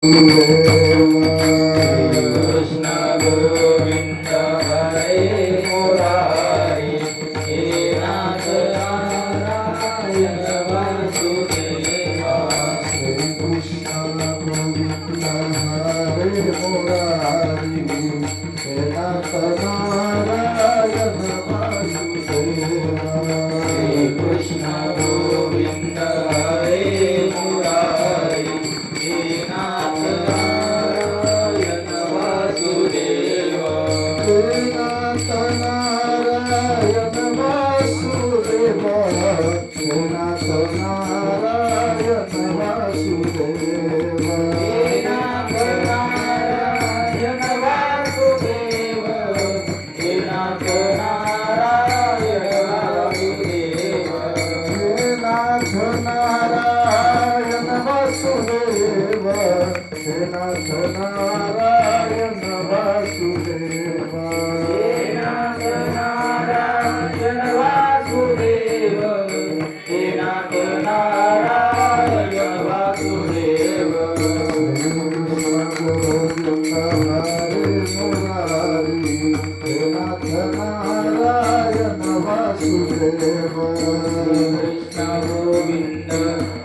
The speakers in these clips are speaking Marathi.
कृष्ण गोविंद हरे मुरारी हे नाथ नारायण वासुदेवा श्री कृष्ण गोविंद हरे मुरारी हे नाथ नारायण वासुदेवा श्री कृष्ण गोविंद हरे मुरारी हे नाथ नारायण वासुदेवा हे नाथ नारायण वासुदेवा हे नाथ नारायण वासुदेवा हे नाथ नारायण वासुदेव हे नाथ नारायण वासुदेव हे नाथ नारायण वासुदेव हे नाथ नारायण वासुदेवा हे नाथ नारायण वासुदेव हे नाथ नारायण वासुदेव गोविंद हरे मुरारी हे नाथ नारायण वासुदेवा कृष्ण गोविंद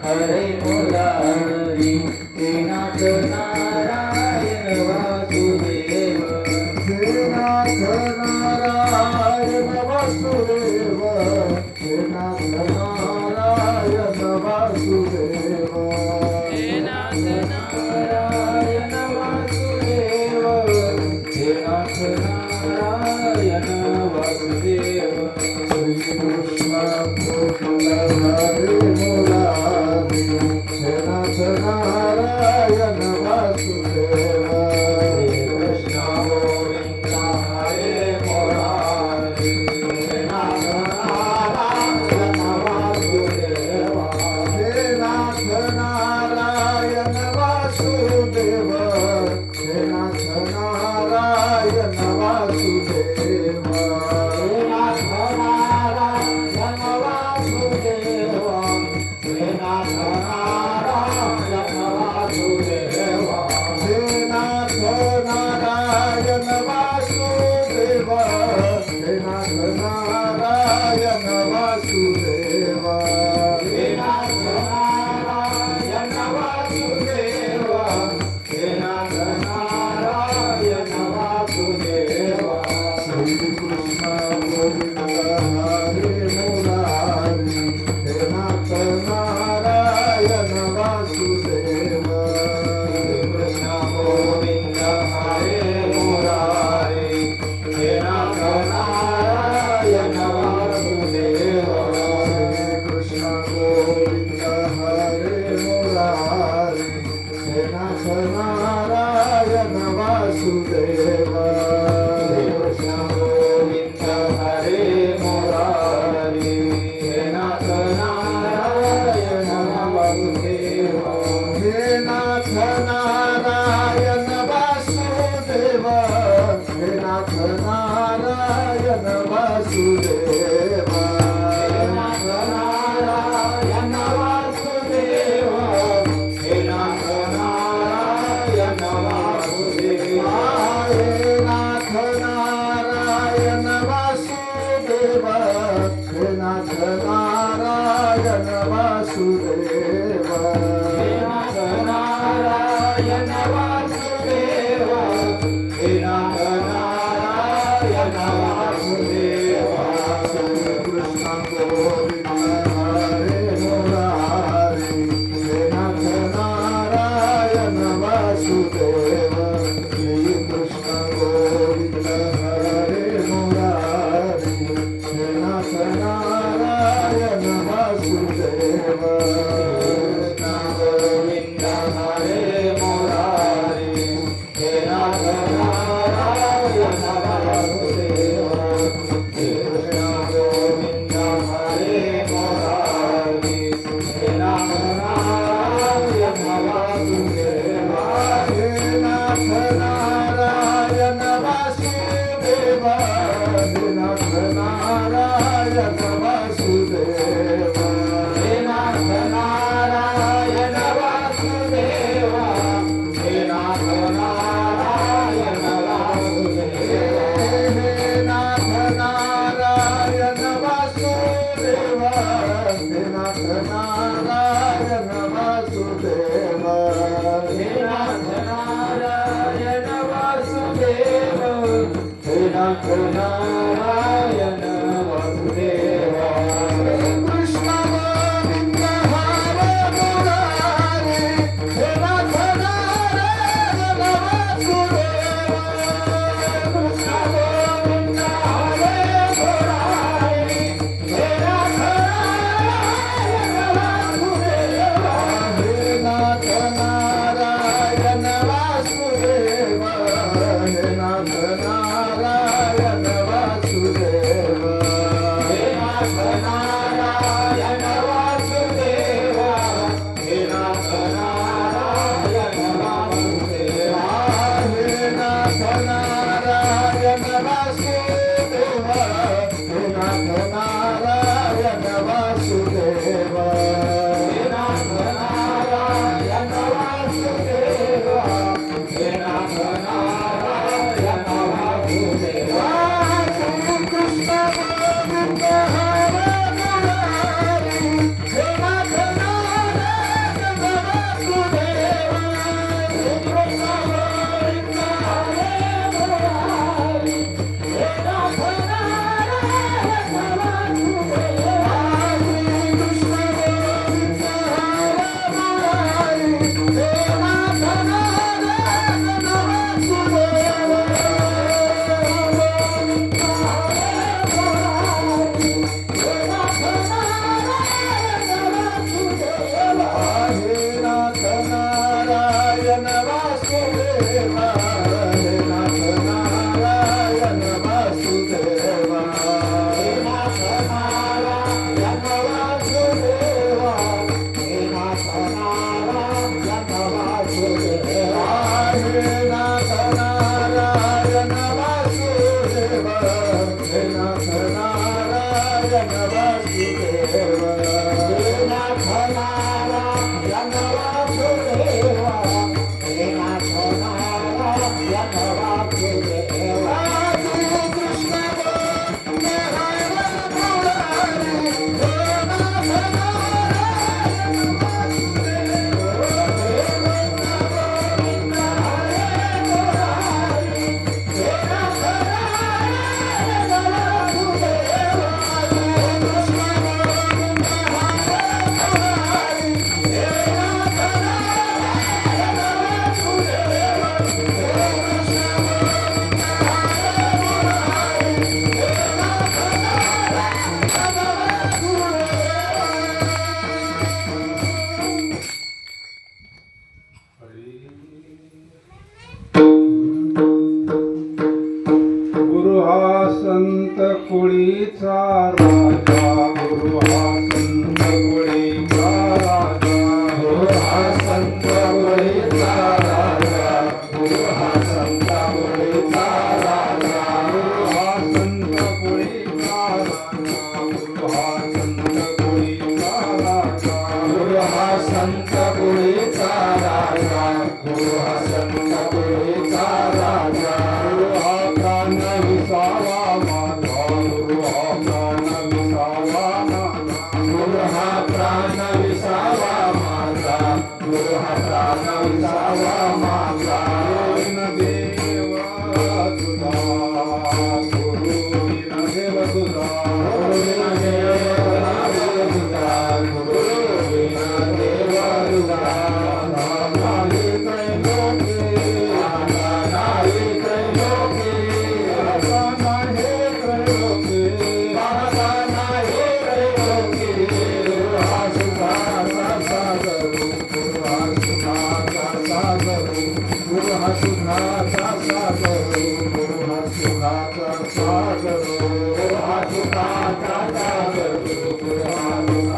हरे मुरारी हे नाथ नारायण वासुदेव हे नाथ नारायण वासुदेव हे नाथ नारायण वासुदेव हे नाथ नारायण वासुदेव हे नाथ नारायण वासुदेव श्री कृष्ण गोविंद हरे मुरारी हे नाथ नारायण वासुदेवा कृष्ण गोविंद हरे मुरारी हे नाथ नारायण वासुदेवा हे नाथ नारायण वासुदेव हे नाथ नारायण वासुदेवा हे नाथ नारायण वासुदेवा हे नाथ नारायण वासुदेवा हे नाथ नारायण वासुदेवा हे नाथ नारायण वासुदेवा हे नाथ नारायण वासुदेवा हे नाथ नारायण वासुदेवा श्री कृष्ण गोविंद हरे मुरारी हे नाथ नारायण वासुदेवा कृष्ण गोविंद हरे मुरारी हे नाथ नारायण वासुदेवा श्री कृष्ण गोविंद हरे मुरारी हे नाथ नारायण वासुदेवा कृष्ण गोविंद हरे मुरारी हे नाथ नारायण वासुदेवा हे नाथ नारायण वासुदेवा हे नाथ नारायण वासुदेवा हे नाथ नारायण वासुदेवा हे नाथ नारायण वासुदेवा हे नाथ नारायण वासुदेवा हे नाथ नारायण वासुदेवा हे नाथ नारायण वासुदेवा हे नाथ नारायण वासुदेवा श्री कृष्ण गोविंद हरे मुरारी हे नाथ नारायण वासुदेवा श्री कृष्ण गोविंद हरे मुरारी हे नाथ नारायण वासुदेवा कृष्ण गोविंद हरे मुरारी हे नाथ नारायण वासुदेवा कृष्ण गोविंद हरे मुरारी हे नाथ नारायण वासुदेवा हे नाथ नारायण वासुदेवा हे नाथ नारायण वासुदेवा हे नाथ नारायण वासुदेवा हे हे नाथ नारायण वासुदेव हे नाथ नारायण वासुदेव श्री कृष्ण गोविंद हरे मुरारी हे नाथ नारायण वासुदेव कृष्ण गोविंद हरे मुरारी हे नाथ नारायण वासुदेव हे नाथ नारायण वासुदेव हे नाथ नारायण वासुदेव हे नाथ नारायण वासुदेव हे नाथ नारायण वासुदेव हे नाथ नारायण वासुदेव हे नाथ नारायण वासुदेव हे नाथ नारायण वासुदेव हे नाथ नारायण वासुदेव श्री कृष्ण गोविंद हरे मुरारी हे नाथ नारायण वासुदेव कृष्ण गोविंद हरे मुरारी हे नाथ नारायण वासुदेव कृष्ण गोविंद हरे मुरारी हे नाथ नारायण हे नाथ नारायण वासुदेव हे नाथ नारायण वासुदेव हे नाथ नारायण वासुदेव हे नाथ नारायण वासुदेव हे नाथ नारायण वासुदेव हे नाथ नारायण वासुदेव हे नाथ नारायण वासुदेव हे नाथ नारायण वासुदेव श्री कृष्ण गोविंद हरे मुरारी हे नाथ नारायण वासुदेव हे कृष्ण गोविंद हरे मुरारी हे नाथ नारायण वासुदेव कृष्ण गोविंद हरे मुरारी हे नाथ नारायण वासुदेव गुरु हा संत कुळीचा राजा गुरु हा संत कुळीचा राजा गुरु हा संत कुळीचा राजा गुरु हा संत कुळीचा राजा गुरु हा संत कुळीचा राजा गुरु हा संत कुळीचा राजा गुरु हा संत कुळीचा राजा गुरु हा संत कुळीचा राजा गुरु हा प्राण विसावा माझा गुरु हा प्राण विसावा माझा गुरु हा प्राण विसावा माझा गुरु हा प्राण विसावा माझा गोविंद देवा तुझा गुरु देव तुझा गोविंद देवा तुझा गुरु देवा तुझा नाही त्रैलोकी नाही त्रैलोकी नाही त्रैलोकी नाही त्रैलोकी गुरु हा सुखाचा सागर गुरु हा सुखाचा सागर गुरु हा सुखाचा सागर गुरु हा सुखाचा सागर गुरु हा सुखाचा सागर गुरु हा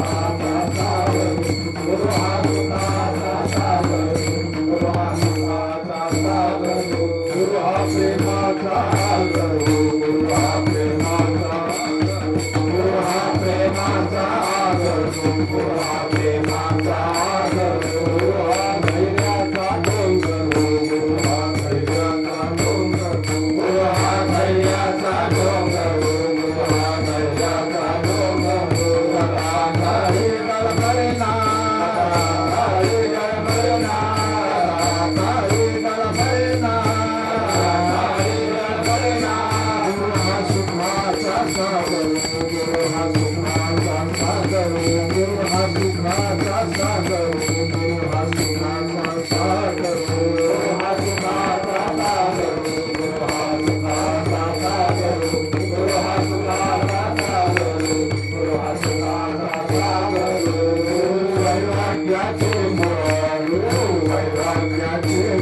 सुखाचा सागर गुरु हा सुखाचा सागर गुरु हा सुखाचा सागर गुरु हा प्रेमाचा सागर गुरु हा प्रेमाचा गुरु हा प्रेमाचा सागर गुरु हा प्रेमाचा सागर गुरु हा धैर्याचा डोंगर गुरु हा धैर्याचा डोंगर गुरु हा धैर्याचा डोंगर गुरु हा धैर्याचा डोंगर गुरु हा हरी गळमळना हरी गळमळना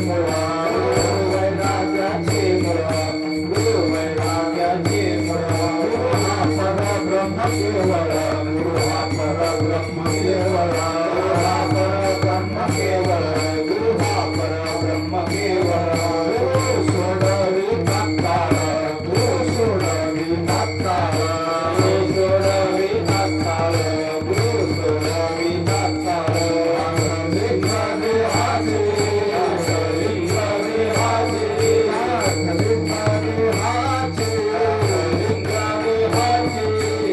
मुळा गुरु वैराग्याचे मुळा गुरु वैराग्याचे मुळा गुरु हा परब्रह्म केवळ गुरु हा परब्रह्म केवळ गुरु हा परब्रह्म केवळ गुरु हा परब्रह्म केवळ गुरु सोडवी नाकार गुरु सोडवी नाकार गुरु सोडवी नाकार गुरु सोडवी नाकार लिंग देहाचे लिंग देहाचे लिंग देहाचे लिंग देहाचे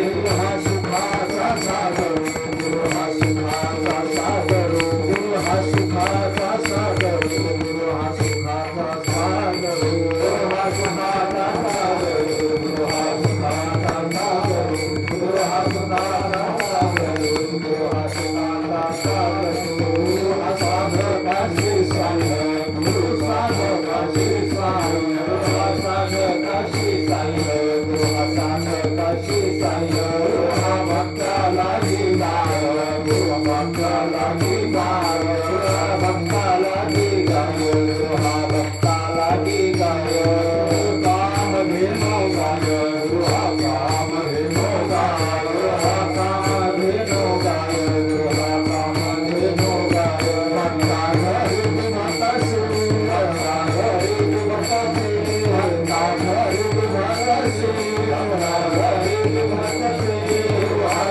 गुरु हा सुखाचा सागर गुरु हा सुखाचा सागर गुरु हा सुखाचा सागर गुरु हा सुखाचा सागर गुरु हा सुखाचा सागर गुरु हा सुखाचा सागर गुरु हा सुखाचा सागर गुरु हा सुखाचा सागर गुरु हा साधकाशी सांग गुरु साधकाशी सांग गुरु हा साधकाशी सांग गुरु हा साधकाशी सांग गुरु हा भक्ताला गाय गुरु भक्ताला गाय गुरु हा भक्ताला गाय गुरु हा भक्ताला गाय काम धेनो गाय गुरु हा काम धेनो गाय गुरु हा काम धेनो गाय गुरु हा काम धेनो गाय भक्ता घरी बिमतसे भक्ता घरी बिमतसे भक्ता घरी बिमतसे भक्ता घरी बिमतसे गुरु हा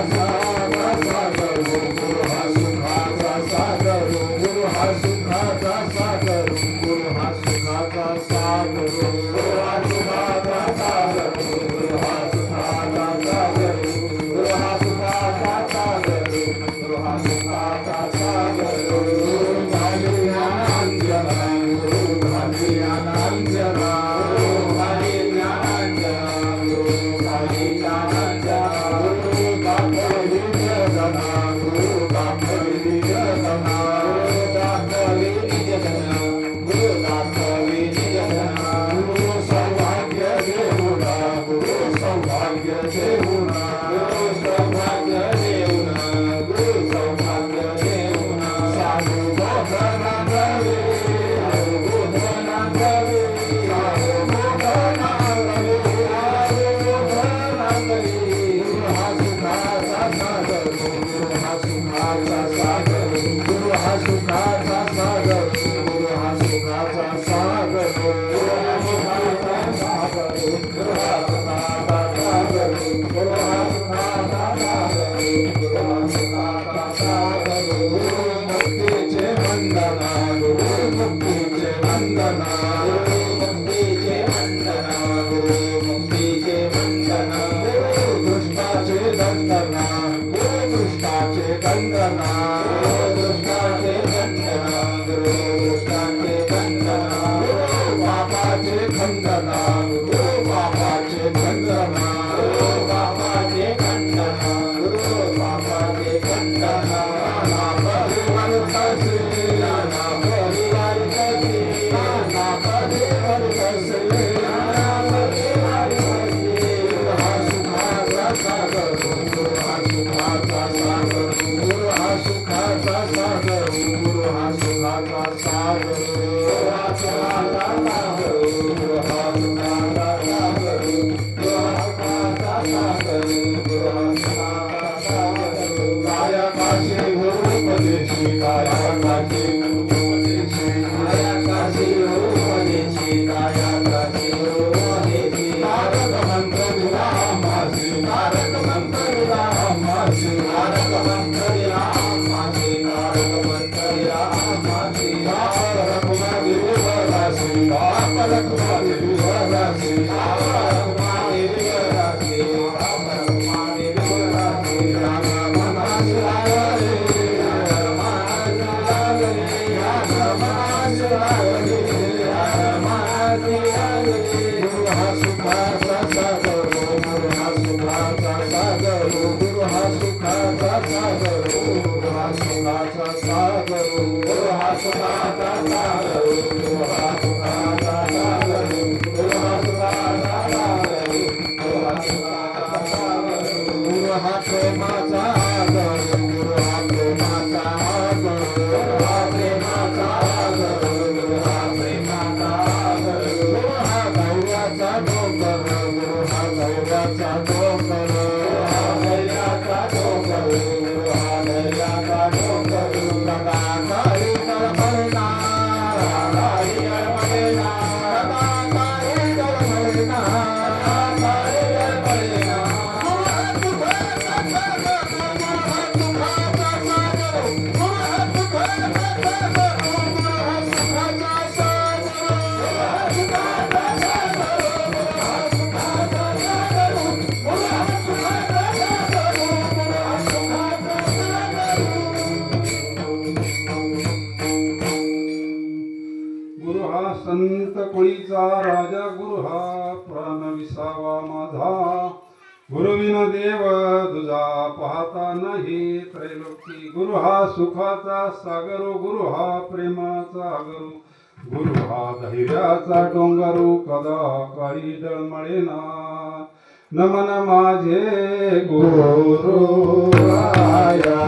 सागर गुरु हा सुखाचा सागर गुरु हा सुखाचा सागर गुरु हा सुखाचा सागर गुरु हा सुखाचा सागर गुरु हा सुखाचा सागर गुरु हा सुखाचा सागर गुरु हा सुखाचा सागर गुरु घाली ज्ञानांजना गुरु घाली ज्ञानांजना गुरु घाली ज्ञानांजना गुरु घाली ज्ञानांजना गुरु दाखवली जगना गुरु दाखवली जगना गुरु दाखवली जगना गुरु दाखवली जगना गुरु सौभाग्य देऊना गुरु सौभाग्य देऊना गुरु सौभाग्य देऊना गुरु सौभाग्य देऊना साधू बोधना गवे साधू बोधना गवे साधू बोधना गवे साधू बोधना गवे गुरु हा सुखाचा सागर गुरु हा सुखाचा सागर गुरु हा सुखाचा सागर गुरु हा सुखाचा सागर गुरु हा सुखाचा सागर गुरु हा सुखाचा सागर गुरु हा सुखाचा सागर गुरु हा सुखाचा सागर गुरु मुक्तीचे वंदना गुरु मुक्तीचे वंदना गुरु मुक्तीचे वंदना गुरु मुक्तीचे वंदना गुरु दृष्टाचे दंडना गुरु दृष्टाचे दंडना गुरु दृष्टाचे दंडना गुरु दृष्टाचे दंडना गुरु पापाचे खंडना गुरु पापाचे खंडना गुरु पापाचे खंडना गुरु पापाचे खंडना नाना परिवार कसे नाना परिवार कसे नाना परिवार कसे नाना परिवार कसे गुरु हा सुखाचा सागर गुरु हा सुखाचा सागर गुरु हा सुखाचा सागर गुरु हा सुखाचा सागर गुरु हा सुखाचा सागर गुरु हा सुखाचा सागर गुरु हा सुखाचा सागर गुरु हा सुखाचा सागर कायाकाशी गुरुपदेशी कायाकाशी गुरुपदेशी कायाकाशी गुरुपदेशी कायाकाशी गुरुपदेशी तारक मंत्र दिला आम्हासी तारक मंत्र दिला आम्हासी तारक मंत्र दिला आम्हासी तारक मंत्र दिला आम्हासी तारक मागे वरासी तारक मागे वरासी तारक मागे वरासी तारक मागे वरासी राम मनास लागले राम मनास लागले राम मनास लागले राम मनास लागले गुरु हा सुखाचा सागर गुरु हा सुखाचा सागर गुरु हा सुखाचा सागर गुरु हा सुखाचा सागर गुरु हा सुखाचा सागर गुरु हा सुखाचा सागर गुरु हा सुखाचा सागर गुरु हा सुखाचा सागर गुरु हा प्रेमाचा आगर गुरु हा प्रेमाचा आगर गुरु हा प्रेमाचा आगर गुरु हा डोंगर गुरु हा धैर्याचा डोंगर हा धैर्याचा डोंगर गुरु हा धैर्याचा डोंगर गंगा काळी तळमळना काळी तळमळना गंगा काळी तळमळना काळी तळमळना गुरु हा संत कोळीचा राजा गुरु हा प्राण विसावा माझा गुरुविन देव तुझा पाहता नाही त्रैलोकी गुरु हा सुखाचा सागर गुरु हा प्रेमाचा गुरु गुरु हा धैर्याचा डोंगरू कदा काळी डळमळेना नमन माझे गुरु राया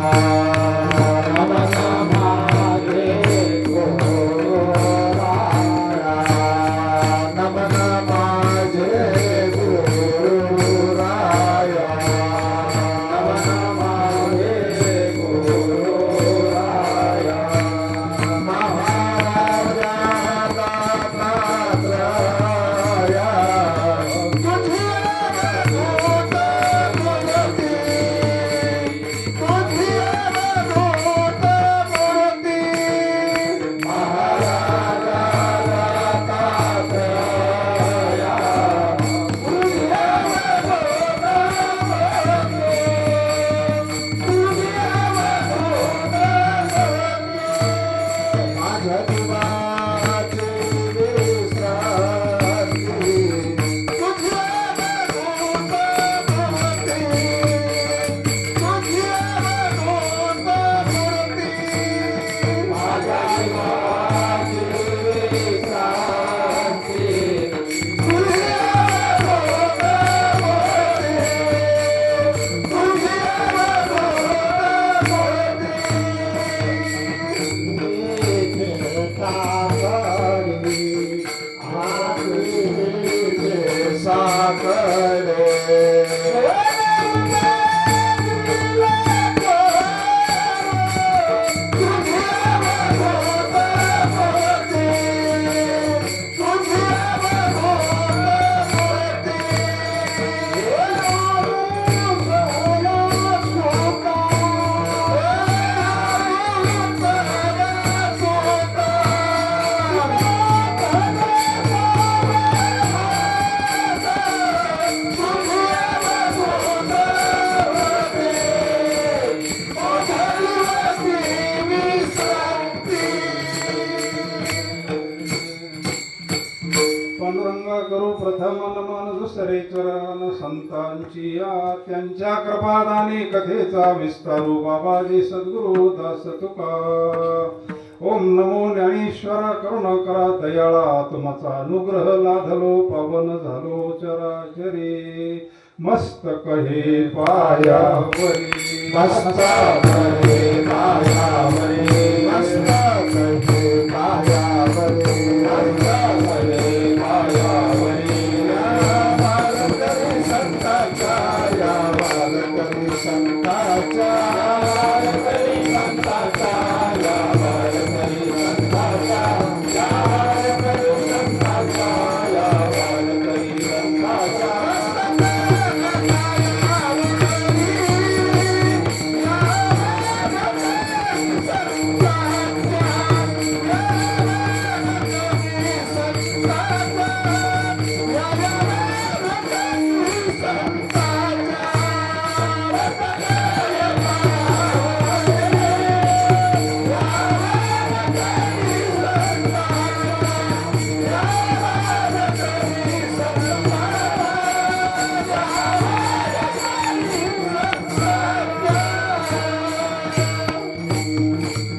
नमन माझे गुरु राया नमन माझे गुरु राया नमन माझे गुरु राया महाराजा दत्तात्रया तुझे दूत मूर्ती तुझे दूत मूर्ती महाराजा दत्तात्रया तुझे दूत माझ्या जीवाची विश्रांती तुझे दूत मूर्ती तुझे दूत मूर्ती माझ्या जीवाची विश्रांती तुझे दूत मूर्ती तुझे दूत पांडुरंगा करू प्रथम नमन दुसरे चरण संतांची या त्यांच्या कृपादानी कथेचा विस्तारू बाबाजी सद्गुरु दास तुका ओम नमो ज्ञानेश्वर करुण करा दयाळा तुमचा अनुग्रह लाधलो पावन झालो चराचरी मस्तक हे पायावरी मस्तक हे पायावरी मस्तक हे पायावरी मस्तक हे पायावरी या बालकरी संताच्या या बालकरी संताच्या बालकरी संताच्या या बालकरी संताच्या या बालकरी संताच्या या बालकरी संताच्या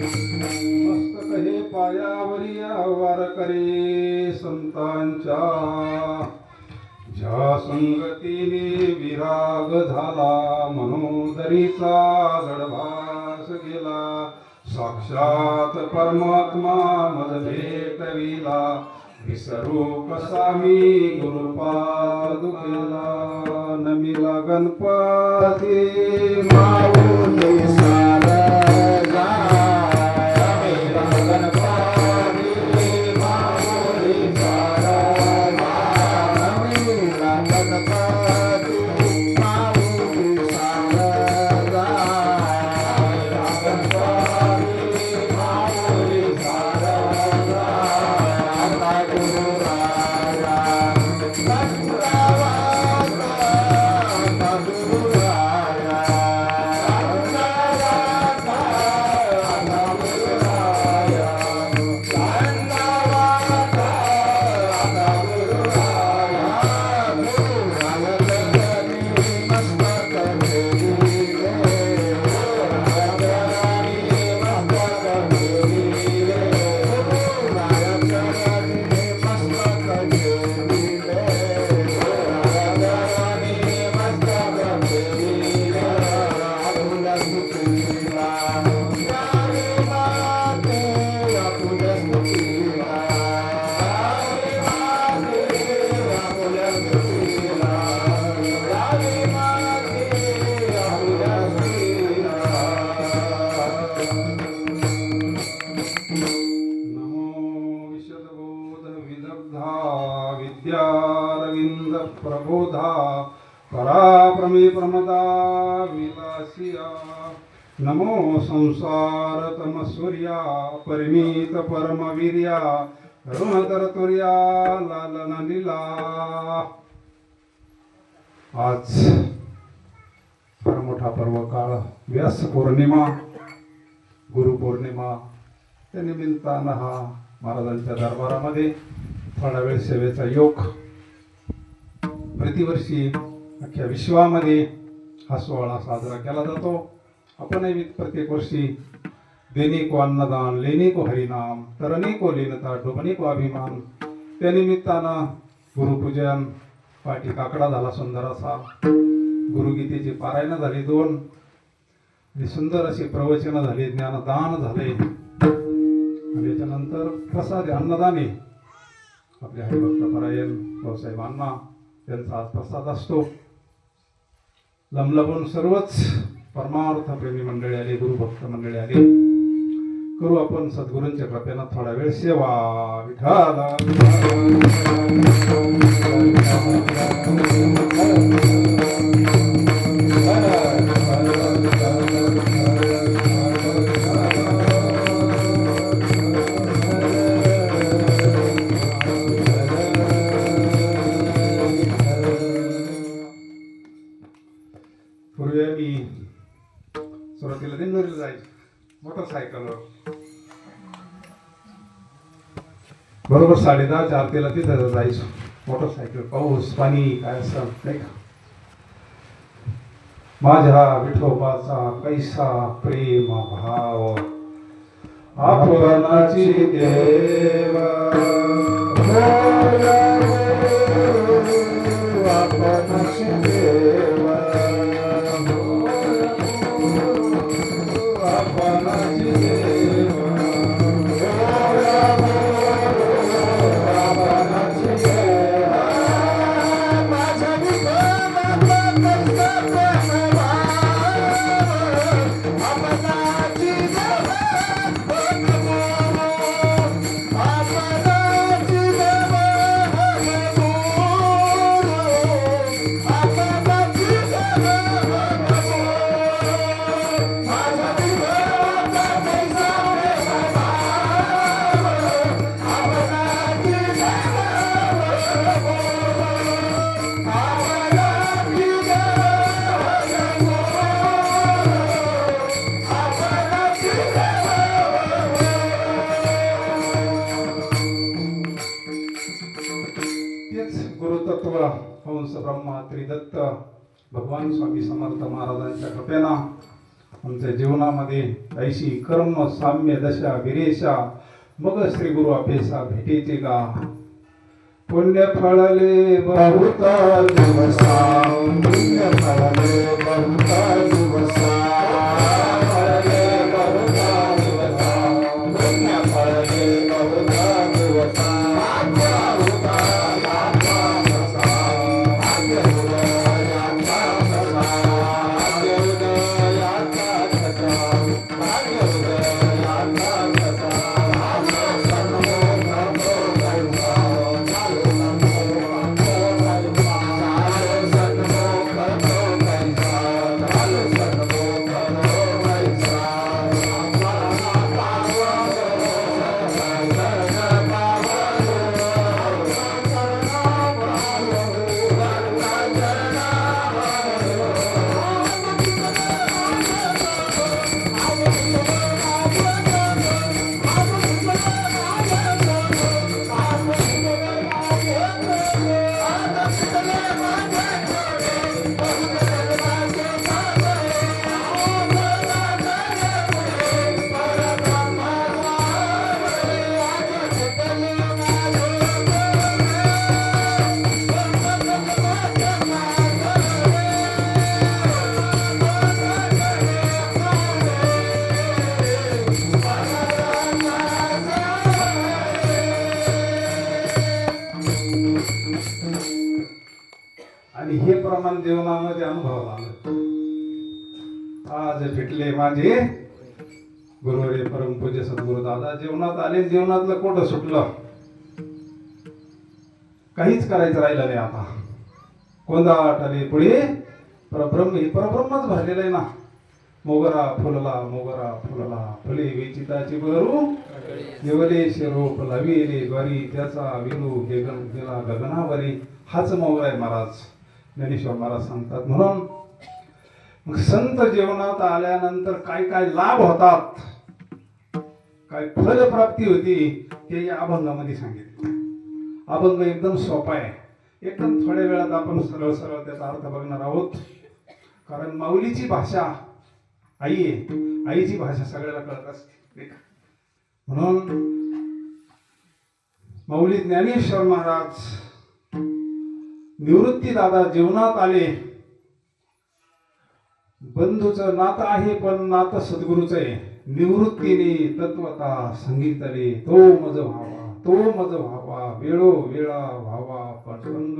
मस्तक हे पायावरी वारकरी संतांच्या ज्या संगतीने विराग झाला मनोदरीचा जडभास गेला साक्षात परमात्मा मद भेटविला विसरू कसा मी गुरुपादुकेला नमिला गणपती माऊली सारगा नमिला गणपती माऊली सारगा नमिला गणपती माऊली सारगा नमिला गणपती माऊली सारगा आता गुरु राया गंगावाता आता गुरु राया गंगावाता आता गुरु राया गंगावाता आता गुरु राया गुरु राया मस्तक घेरिले गुरु राया मस्तक घेरिले गुरु राया मस्तक घेरिले नमो विशदबोध विदग्धा विद्यारविंद प्रबोधा पराप्रमे प्रमदा विलासिया नमो संसार तमसूर्या परिमित परमवीर्या ऋणतरतुर्या लालन लीला आज फार मोठा पर्व काळ व्यास पौर्णिमा गुरुपौर्णिमा त्या निमित्तानं हा महाराजांच्या दरबारामध्ये थोडा वेळ सेवेचा योग प्रतिवर्षी अख्ख्या विश्वामध्ये हा सोहळा साजरा केला जातो. आपणही प्रत्येक वर्षी देणे को अन्नदान लेणे को हरिनाम तरणे को लीनता डुबणे को अभिमान त्या निमित्तानं गुरुपूजन पाठी काकडा झाला सुंदर असा गुरुगीतेची पारायण झाली 2 आणि सुंदर अशी प्रवचनं झाली ज्ञानदान झाले आणि याच्यानंतर प्रसाद अन्नदाने आपले हरिभक्त परायण भाऊसाहेब अण्णा त्यांचा आज प्रसाद असतो. लमलबून सर्वच परमार्थ प्रेमी मंडळी आली गुरुभक्त मंडळी आली. करू आपण सद्गुरूंच्या कृपेनं थोडा वेळ सेवा. विठाला पूर्वी मी सुरुवातीला दिंडोरीला जायचो मोटरसायकलवर. बरोबर 10:30 आरतीला तिथं जायचो मोटरसायकल. पाऊस पाणी काय असं नाही का. माझ्या विठोबाचा कैसा प्रेम भाव आपणाची देव आपणाची देव आपणाची देव गुरुतत्व हंस ब्रह्मा त्रिदत्त भगवान स्वामी समर्थ महाराजांच्या कृपेनं आमच्या जीवनामध्ये ऐशी कर्म साम्य दशा विरेशा मग श्री गुरु अभेसा भेटीचे गा. पुण्य फळले बहुत दिवसा पुण्य फळले बहुत दिवसा फळले बहुत दिवसा पुण्य फळले बहुत दिवसा प्रमाण जीवनामध्ये अनुभव आलं. आज भेटले माझे गुरुवरे परमपूज्य सद्गुरु दादा. जीवनात आले, जीवनातलं कोट सुटलं, काहीच करायचं राहिलं नाही. आता कोंदाट आले पुढे परब्रह्म, हे परब्रह्मच भरलेलं आहे ना. मोगरा फुलला फुले विचिताची बरू येवले शिरोप लाविले द्वारी त्याचा विरू गेला गगनावरी. हाच मोगरा आहे महाराज, ज्ञानेश्वर महाराज सांगतात. म्हणून मग संत जीवनात आल्यानंतर काय काय लाभ होतात, काय फलप्राप्ती होती, ते या अभंगामध्ये सांगितलं. अभंग एकदम सोपा आहे, एकदम थोड्या वेळात आपण सरळ सरळ त्याचा अर्थ बघणार आहोत. कारण माऊलीची भाषा आई आहे, आईची भाषा सगळ्याला कळत असते. म्हणून माऊली ज्ञानेश्वर महाराज निवृत्ती दादा जीवनात आले. बंधूचं नातं आहे पण नातं सद्गुरूचं आहे. निवृत्तीने तत्वता सांगितले तो मज व्हावा वेळो वेळा व्हावा पटंग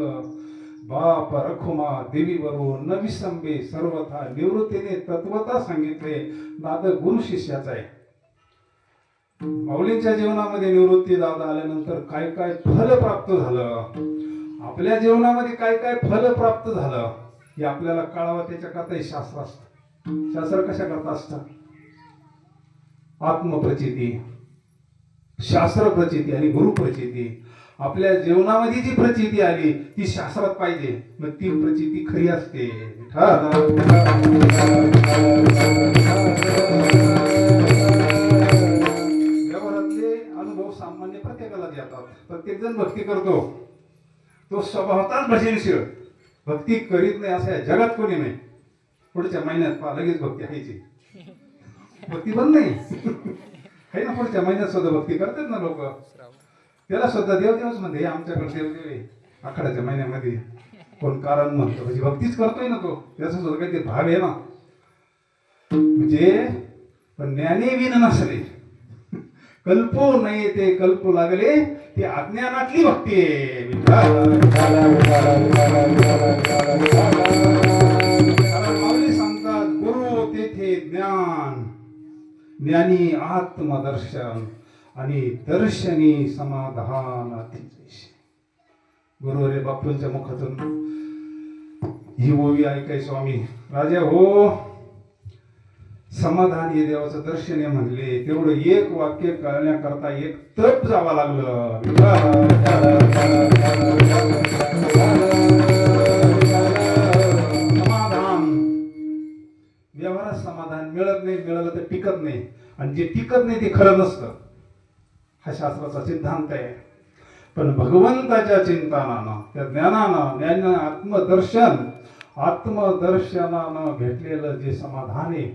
बाप रखुमा देवी बरो न विसंबे सर्वथा. निवृत्तीने तत्वता सांगितले, नाद गुरु शिष्याचा आहे. माऊलींच्या जीवनामध्ये निवृत्ती दादा आल्यानंतर काय काय फल प्राप्त झालं, आपल्या जीवनामध्ये काय काय फल प्राप्त झालं हे आपल्याला कळावं. त्याच्याकरता शास्त्र असतं. शास्त्र कशा करता असतं? आत्मप्रचिती, शास्त्र प्रचिती आणि गुरु प्रचिती. आपल्या जीवनामध्ये जी प्रचिती आली ती शास्त्रात पाहिजे, मग ती प्रचिती खरी असते. व्यवहारातले अनुभव सामान्य प्रत्येकाला येतात. प्रत्येक जण भक्ती करतो, तो स्वभावताच भजनशील. भक्ती करीत नाही असं जगात कोणी नाही. पुढच्या महिन्यात लगेच भक्ती व्हायची, भक्ती बंद नाही आहे ना. पुढच्या महिन्यात सुद्धा भक्ती करतात ना लोक. त्याला सुद्धा देवदेवच म्हणते, आमच्याकडे देवदेव आहे. आखाड्याच्या महिन्यामध्ये कोण कारण म्हणतो म्हणजे भक्तीच करतोय ना तो, त्याचा सुद्धा काहीतरी भाव आहे ना. म्हणजे पण ज्ञाने विन नसले कल्पो नाही ते कल्पू लागले, ती अज्ञानातली भक्ती आहे. माऊली सांगतात गुरु तेथे ज्ञान, ज्ञानी आत्मदर्शन आणि दर्शनी समाधान अतिशय. गुरुवरे बापूंच्या मुखातून ही ओवी ऐकाय स्वामी. राजा हो, समाधान हे देवाचं दर्शन आहे म्हणले, तेवढं एक वाक्य कळण्याकरता एक तप जावं लागलं. समाधान, व्यवहारात समाधान मिळत नाही, मिळालं तर टिकत नाही, आणि जे टिकत नाही ते खरं नसतं. हा शास्त्राचा सिद्धांत आहे. पण भगवंताच्या चिंतनानं, त्या ज्ञानानं, आत्मदर्शनानं भेटलेलं जे समाधान आहे,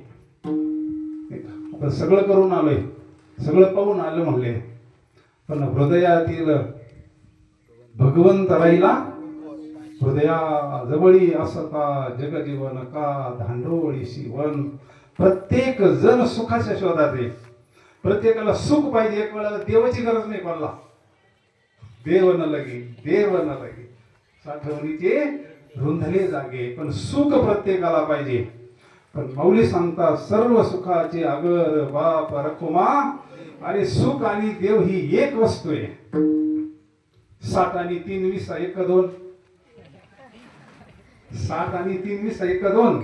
आपण सगळं करून आलोय, सगळं पाहून आलं म्हणले, पण हृदयातील भगवंत राहिला हृदयाजवळी असता जगजीवन का धांडोळी शिवन. प्रत्येक जण सुखाच्या शोधात आहे, प्रत्येकाला सुख पाहिजे. एक वेळेला देवाची गरज नाही पडला, देव न लगे साठवणीचे रुंधले जागे, पण सुख प्रत्येकाला पाहिजे. पण माऊली सांगतात सर्व सुखाचे अगर बाप रखुमा, आणि सुख आणि देव ही एक वस्तू आहे. 7 आणि 3 20 1 2, 7 आणि 3 20 1 2.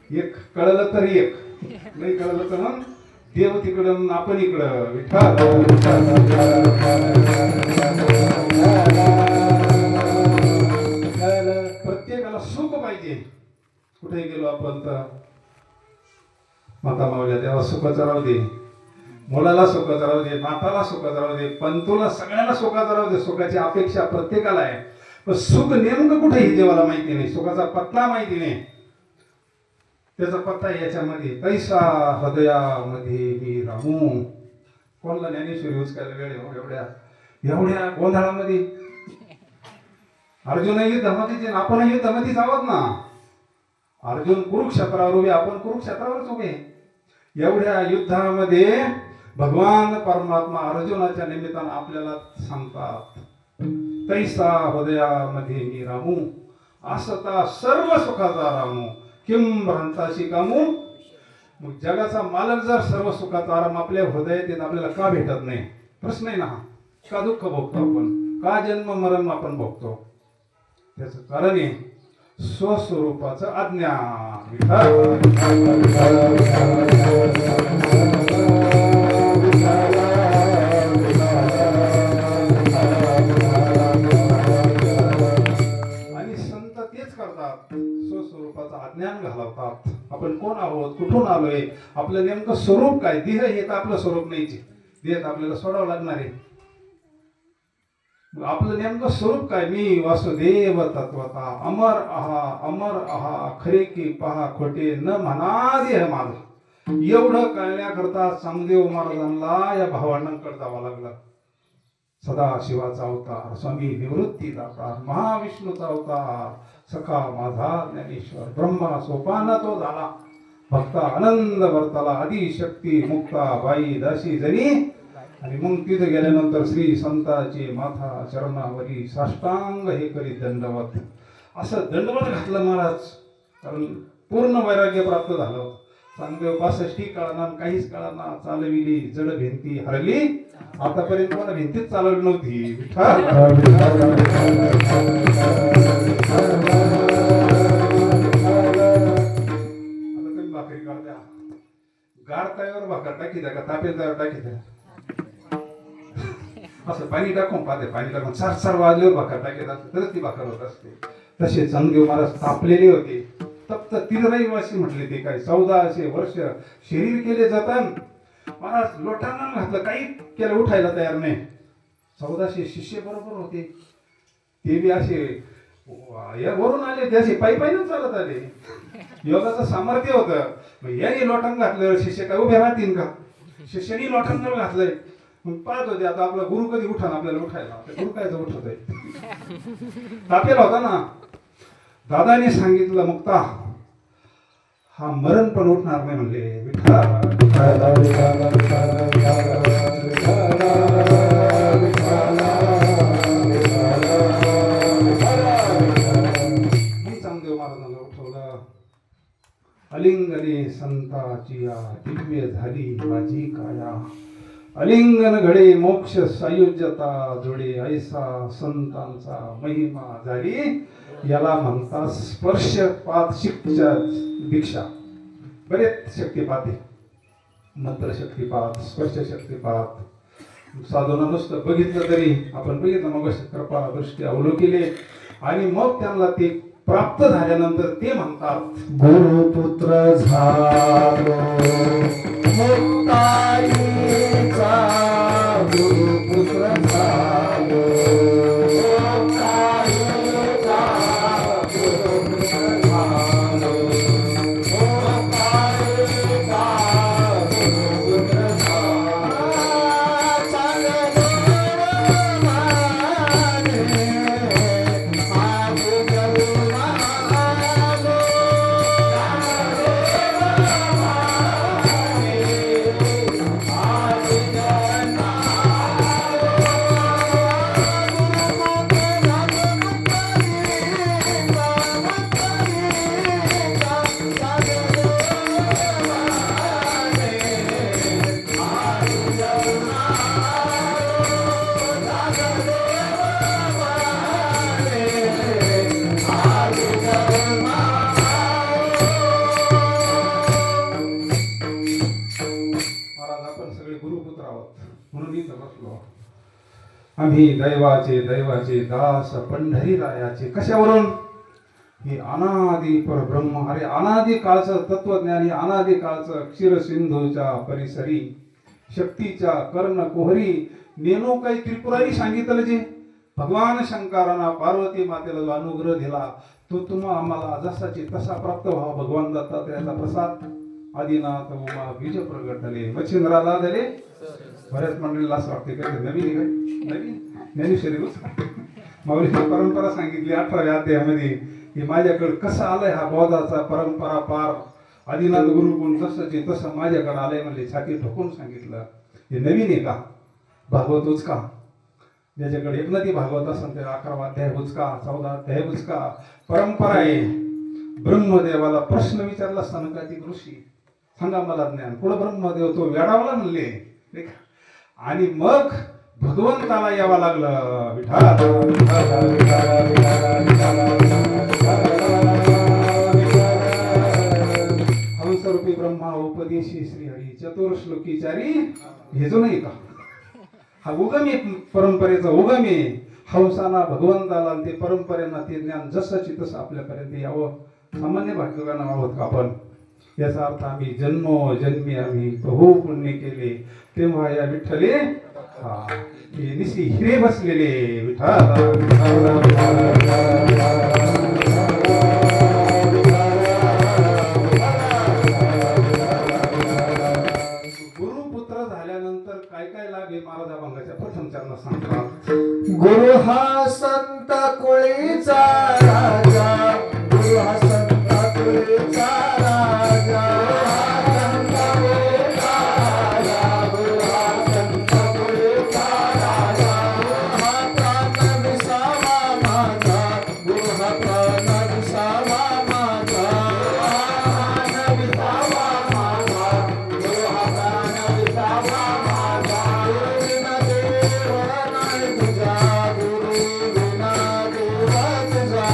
एक कळलं तर एक, नाही कळलं तर मग देव तिकडं आपण इकडं. प्रत्येकाला सुख पाहिजे. कुठे गेलो आपण तर माता माऊल्या देवा सुखाचं राहू दे, मुलाला सुखाचं राहू दे, नाताला सुखाचं राहू दे, पंतूला सगळ्याला सुखाचं राहू दे. सुखाची अपेक्षा प्रत्येकाला आहे, पण सुख नेमकं कुठे हे देवाला माहिती नाही. सुखाचा पत्ता माहिती नाही. त्याचा पत्ता याच्यामध्ये तैसा हृदयामध्ये मी राहू. कोणाला ज्ञानेश्वर यूज करायला वेळ एवढ्या गोंधळामध्ये. अर्जुन युद्धामध्ये, आपण युद्धामध्येच आहोत ना. अर्जुन कुरुक्षेत्रावर उभे, आपण कुरुक्षेत्रावरच उभे. एवढ्या युद्धामध्ये भगवान परमात्मा अर्जुनाच्या निमित्तानं आपल्याला सांगतात तैसा हृदयामध्ये मी राहू. असता सर्व सुखाचा रामू किम भ्रांताशी कामू. मग जगाचा मालक जर सर्व सुखाचा आराम आपल्या हृदयात येत आपल्याला का भेटत नाही? प्रश्न आहे ना हा. का दुःख भोगतो आपण? का जन्म मरण आपण भोगतो? त्याच कारण आहे स्वस्वरूपाचं अज्ञान. आणि संत तेच करतात, स्वस्वरूपाचं अज्ञान घालवतात. आपण कोण आहोत, कुठून आलोय, आपलं नेमकं स्वरूप काय? देह हे तर आपलं स्वरूप नाहीचे, देह आपल्याला सोडावं लागणार आहे. आपलं नेमकं स्वरूप काय? मी वासुदेव तत्वता अमर आहा खरे की पहा खोटे न म्हणा देह माझा. एवढं कळण्याकरता चांगदेव महाराजांना या भावांकडे जावं लागलं. सदाशिवाचा अवतार, स्वामी निवृत्तीदाता, महाविष्णूचा अवतार, सखा माझा ज्ञानेश्वर, ब्रह्मा सोपान तो झाला, भक्ता आनंद वर्ताला, आदिशक्ती मुक्ता बाई दासी जनी. आणि मग तिथे गेल्यानंतर श्री संताचे माथा चरणावरी साष्टांग हे करी दंडवत. असं दंडवत घातलं महाराज, कारण पूर्ण वैराग्य प्राप्त झालं होतं. चांगदेव 65 काळांना काहीच काळांना चालविली जड भिंती हरली. आतापर्यंत मला भिंतीच चालवली नव्हती. आता तुम्ही भाकरी काढत्या, गाड तयावर भाकर टाकी द्या का तापेल तयावर टाकी द्या? असं पाणी टाकून पाहते, पाणी टाकून चार चार वाजल्यावर भाकर टाकीत असते तरच ती भाकर होत असते. तसे चांगदेव महाराज तापलेले होते. तप्त तिरवासी म्हटले ते काय 1400 वर्ष शरीर केले जातात. महाराज लोटांना घातलं, काही केलं उठायला तयार नाही. 1400 शिष्य बरोबर होते. ते बी असे वरून आले, ते असे पायी पायीच चालत आले. योगाचं सामर्थ्य होतं. याने लोटांना घातलं, शिष्य काय उभे राहतील का? शिष्यानी लोटांना घातलंय. मग पाहत होते आता आपला गुरु कधी उठा ना आपल्याला उठायला. गुरु काय उठत आहे? तापेला होता ना. दादाने सांगितलं मुक्ता हा मरण पण उठणार नाही म्हणले. मी चांगदेव महाराजांना उठवलं. अलिंगने संताची दिव्य झाली माझी काया. अलिंगन घडे मोक्ष सायुज्यता जोडे ऐसा संतांचा महिमा झाली. याला म्हणतात स्पर्शपात शिक्षा दीक्षा. बरेच शक्तिपात आहे, मंत्र शक्तिपात, स्पर्श शक्तिपात. साधूंना नुसतं बघितलं तरी आपण बघितलं मग कृपा दृष्टी अवलोकिले आणि मग त्यांना ते प्राप्त झाल्यानंतर ते म्हणतात गुरुपुत्र झालो मुक्ताईचा, गुरुपुत्र झालो मुक्ताईचा, गुरुपुत्र झालो मुक्ताईचा, गुरुपुत्र झालो. आम्ही दैवाचे दैवाचे दास पंढरीरायाचे. कशावरून? हे अनादी परब्रह्म. अरे अनादी काळचं तत्वज्ञानी, अनादी काळचं क्षीरसिंधूच्या परिसरी शक्तीच्या कर्ण कोहरी नेनो काही त्रिपुरारी सांगितलं जे भगवान शंकरांना पार्वती मातेला जो अनुग्रह दिला तो तुम्हा आम्हाला जसाची तसा प्राप्त व्हावा. भगवान दत्तात्रयाचा प्रसाद. आदिनाथ उमा बीज प्रगट झाले, मच्छिंद्राला झाले. बऱ्याच मंडळीला असं वाटते काय नवीन काय नवीन ज्ञानेश्वरी माऊलीची परंपरा सांगितली 18व्या अध्यायामध्ये की माझ्याकडे कसं आलंय हा बौद्धाचा परंपरा पार. आदिनाथ गुरुकुल तसंचे तसं माझ्याकडे आलंय म्हणले. छाती ठोकून सांगितलं. हे नवीन आहे का? भागवतोच का? ज्याच्याकडे एक नदी भागवत असेल त्याला 11वा अध्याय बुचका, 14 अध्याय बुचका. परंपरा आहे. ब्रह्मदेवाला प्रश्न विचारला सनकादिक ऋषी, सांगा मला ज्ञान. पुढे ब्रह्मदेव तो वेडावला म्हणले नाही का? आणि मग भगवंताला यावं लागलं. विठाल हंसरूपी ब्रह्मा उपदेशी श्रीहरी चतुर्श्लोकीचारी. हे जो नाही का, हा उगमी परंपरेचा उगमी हंसाना भगवंताला ते परंपरेना ते ज्ञान जसंची तसं आपल्यापर्यंत यावं. सामान्य भाग्यवान आहोत का आपण? याचा अर्थ आम्ही जन्मी आम्ही बहु पुण्य केले तेव्हा या विठ्ठले हे निशी हिरे बसलेले. गुरुपुत्र झाल्यानंतर काय काय लाभ आहे महाराज अभंगाच्या प्रथम चरणात सांगतात. गुरु हा संत कुळीचा राजा, गुरु हा संत कुळीचा राजा. गुरु हा संत कुळीचा राजा. गुरु हा प्राण विसावा माझा, गुरु हा प्राण विसावा माझा. प्राण विसावा माझा, गुरु हा प्राण विसावा माझा. गुरु विना देव नाही तुझा, गुरु विना देव तुझा.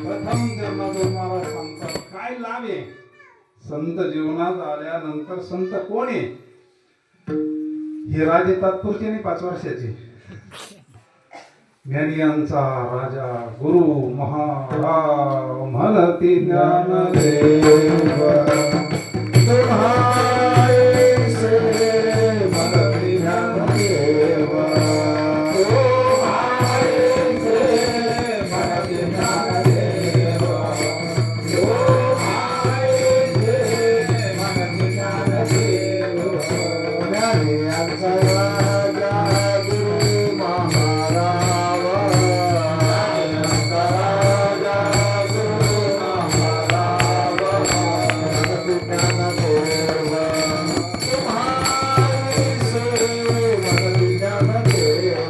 प्रथम जन्मातून मला सांगतात काय लाभ आहे. संत जीवनात आल्यानंतर संत कोण आहे? हे राजे तात्पुरते नाही 5 वर्षाचे. ज्ञानियांचा राजा गुरु महाराव म्हणती ज्ञानदेव. तुम्हारे से मनती ज्ञानदेव. तुम्हारे से मनती ज्ञानदेव. तुम्हारे से मनती ज्ञानदेव. ज्ञानियांचा राजा गुरु महाराव. ज्ञानियांचा राजा गुरु महाराव. मनती ज्ञानदेव. तुम्हारे से मनती ज्ञानदेव.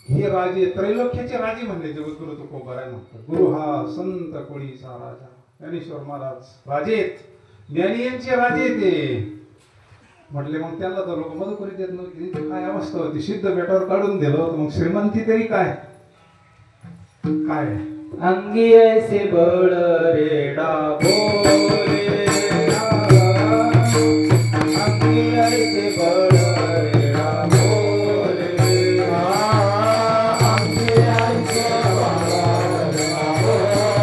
हे राजे त्रैलोक्याचे राजे म्हणले जगद्गुरु तुकोबाराय. गुरु हा संत कोळीचा राजा. ज्ञानेश्वर महाराज राजेत, ज्ञानियांचे राजे ते म्हटले. मग त्यांना तर लोक मदत देत नव्हती. काय अवस्था होती. सिद्ध बेटावर काढून दिलं होतं. मग श्रीमंती तरी काय काय अंगी ऐसे बळ रेडा बोले. अंगी ऐसे बळ रेडा बोले. अंगी ऐसे बळ रेडा बोले.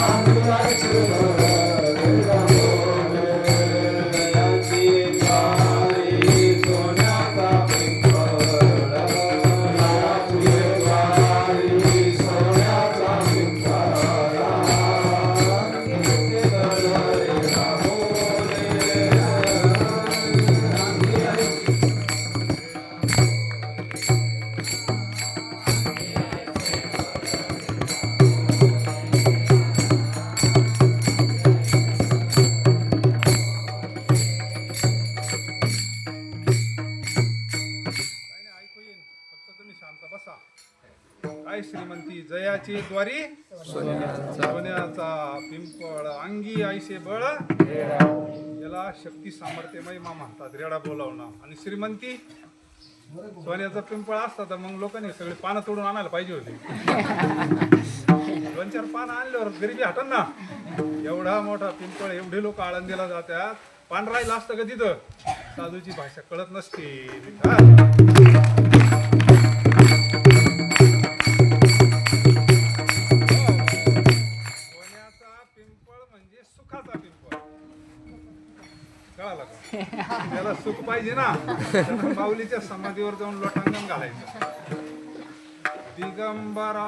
अंगी ऐसे बळ रेडा बोले. दयाची तारी सोन्याचा पिंपळ. दयाची तारी सोन्याचा पिंपळ. अंगी ऐसे बळ रेडा बोले. अंगी ऐसे ऐकू येईन. फक्त तुम्ही शांत बसा. काय श्रीमंती जयाची द्वारी सोन्याचा पिंपळ. अंगी ऐसे बळ. याला शक्ती सामर्थ्यमय मा म्हणतात. रेडा बोलावणं. आणि श्रीमंती सोन्याचा पिंपळ असता तर मग लोकांनी सगळे पानं तोडून आणायला पाहिजे होते. 2-4 पानं आणल्यावर गरिबी हटन ना. एवढा मोठा पिंपळ, एवढे लोक आळंदीला जातात. पान राहिलं असतं का तिथं? साधूची भाषा कळत नसते. सोन्याचा पिंपळ म्हणजे सुखाचा पिंपळ. कळालं का? त्याला सुख पाहिजे ना, त्यानं माऊलीच्या समाधीवर जाऊन लोटांगण घालायचं. दिगंबरा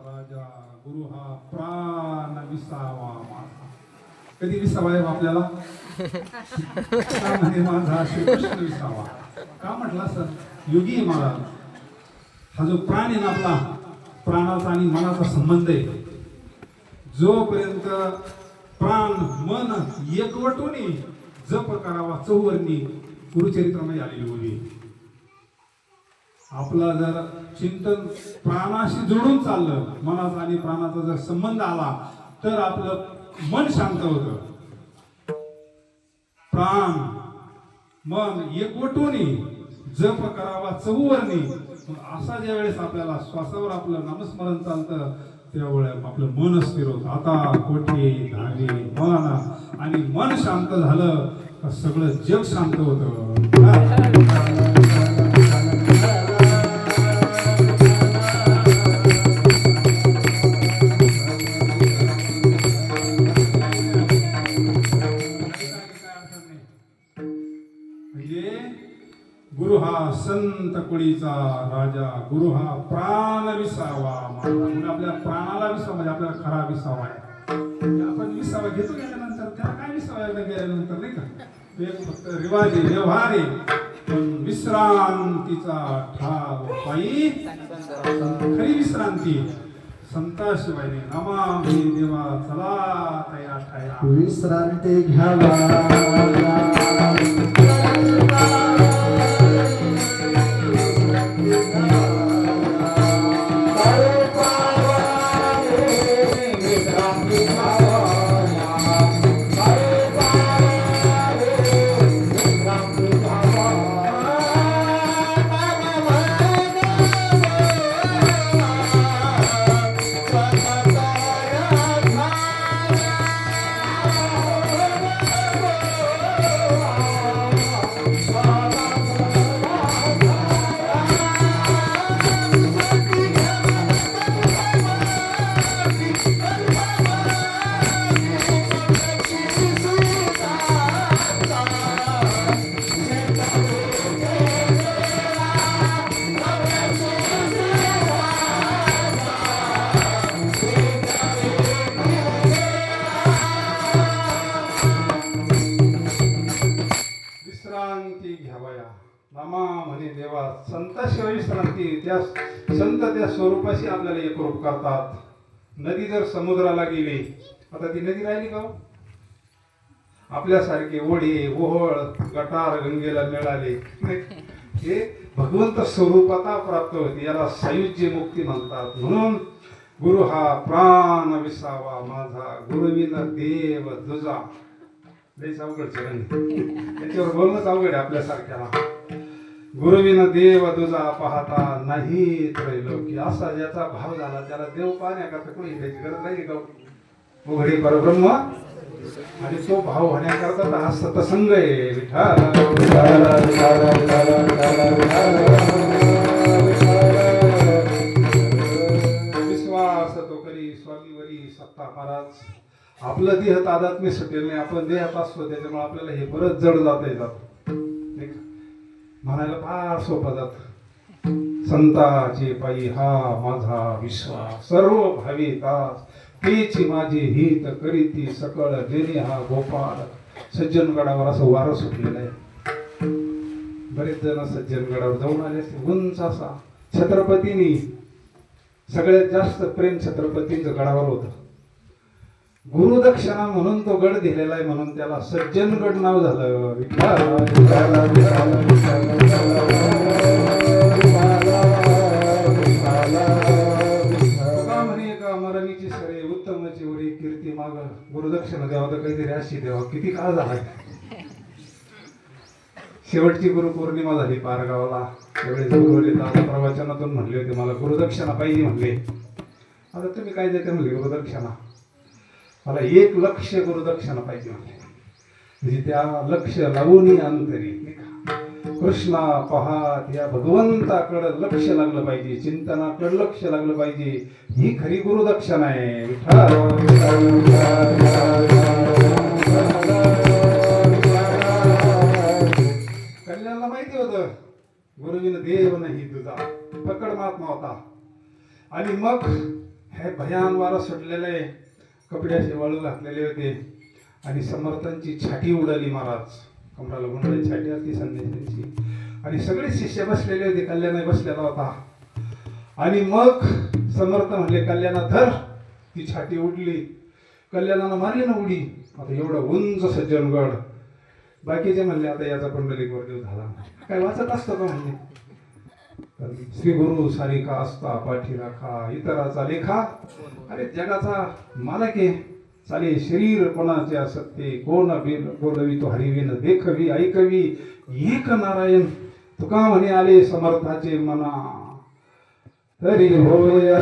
राजा गुरु हा प्राण विसावा माझा. कधी विसावा आहे आपल्याला? का म्हणे माझा श्रीकृष्ण विसावा? का म्हटलं असं? योगी महाराज हा जो प्राण आहे ना आपला, प्राणाचा आणि मनाचा संबंध आहे. जोपर्यंत प्राण मन एकवटून जप करावा चौवर्णी गुरुचरित्रामध्ये आलेली होती. आपला जर चिंतन प्राणाशी जोडून चाललं, मनाचा आणि प्राणाचा जर संबंध आला तर आपलं मन शांत होतं. प्राण मन एकवटून जप करावा चौवर्णी. असा ज्या वेळेस आपल्याला श्वासावर आपलं नामस्मरण चालतं त्यावेळेस आपलं मन स्थिर होतं. आता कोठे धागे मन, आणि मन शांत झालं का सगळं जग शांत होतं. गुरु हा संत कुळीचा राजा, गुरु हा प्राण विसावा माझा. म्हणजे आपल्या प्राणाला विसावा म्हणजे आपल्याला खरा विसावा आहे. आपण विसावा घेतो गेल्यानंतर त्याला काय विसावा गेल्यानंतर नाही का, एक फक्त रिवाजी व्यवहार आहे. पण विश्रांतीचा ठाव पायी खरी विश्रांती संताशिवाय नाही. नमामि देवा चला तया ठाया विश्रांती घ्यावा. रामा म्हणे देवा संताशिवाय विश्रांती. त्या संत त्या स्वरूपाशी आपल्याला एकरूप करतात. नदी जर समुद्राला गेली, आता ती नदी राहिली का हो? आपल्यासारखे ओढे ओहळ गटार गंगेला मिळाले. हे भगवंत स्वरूपाता प्राप्त होते. याला सायुज्य मुक्ती म्हणतात. म्हणून गुरु हा प्राण विसावा माझा, गुरुविना देव तुझा. लयच अवघड चरण, त्याच्यावर बोलणंच अवघड आहे आपल्यासारख्याला. गुरुविना देव तुझा पाहता नाही त्रैलोकी. असा ज्याचा भाव झाला त्याला देव पाहण्याकरता कोणी त्याची गरज नाही का? उघडे परब्रह्म. आणि तो भाव होण्याकरता तर हा सतसंग आहे. विश्वास तो करी स्वामीवरी सत्ता महाराज. आपलं देह तादात्म्य सुटेल नाही. आपण देहात असतो त्याच्यामुळे आपल्याला हे परत जड जाता येतात. म्हणायला फार सोपं जात. संताचे पायी हा माझा विश्वास, सर्व भावी दास तेची माझे हित करीती सकळ देणे हा गोपाळ. सज्जनगडावर असं वारं सुटलेलं आहे. बरेच जण सज्जनगडावर जाऊन आले असते. उंच असा छत्रपतींनी सगळ्यात जास्त प्रेम छत्रपतींचं गडावर होतं. गुरुदक्षिणा म्हणून तो गड दिलेला आहे म्हणून त्याला सज्जनगड नाव झालं. म्हणे का मरणीची सरे उत्तमची उरी कीर्ती माग गुरुदक्षिणा द्यावा तर काहीतरी अशी द्यावा. किती काळ झालाय. शेवटची गुरु पौर्णिमा झाली पारगावला. त्यावेळेस गुरुवरिता प्रवचनातून म्हणले होते मला गुरुदक्षिणा पाहिजे म्हणले. आता तुम्ही काय देते म्हणले गुरुदक्षिणा. मला 1 लक्ष गुरुदक्षिणा पाहिजे म्हणले. म्हणजे त्या लक्ष लावून अंतरी कृष्णा पहात या भगवंताकडं लक्ष लागलं पाहिजे. चिंतनाकडं लक्ष लागलं पाहिजे. ही खरी गुरुदक्षिणा आहे. कल्याणला माहिती होतं गुरुविन देव नाही तुझा. पकड महात्मा होता. आणि मग हे भयान वारा सुटलेले कपड्याचे वाळू घातलेले होते आणि समर्थांची छाटी उडाली. महाराज कमराला गुंडाळी छाटी असती संदेशांची. आणि सगळे शिष्य बसलेले होते. कल्याण बसलेला होता. आणि मग समर्थ म्हणले कल्याणा धर. ती छाटी उडली. कल्याणानं मारली ना उडी. आता एवढा उंच सज्जनगड. बाकीचे म्हणले आता याचा पंढरीवर देव झाला. काय वाचत असतं का म्हणले. श्री गुरु सारिका असता पाठी राखा इतराचा लेखा. अरे जगाचा मालक आहे. चाले शरीर कोणाचे असते कोण बोलवी तो हरिविन देखवी ऐकवी एक नारायण. तुका म्हणे आले समर्थाचे मना तरी होय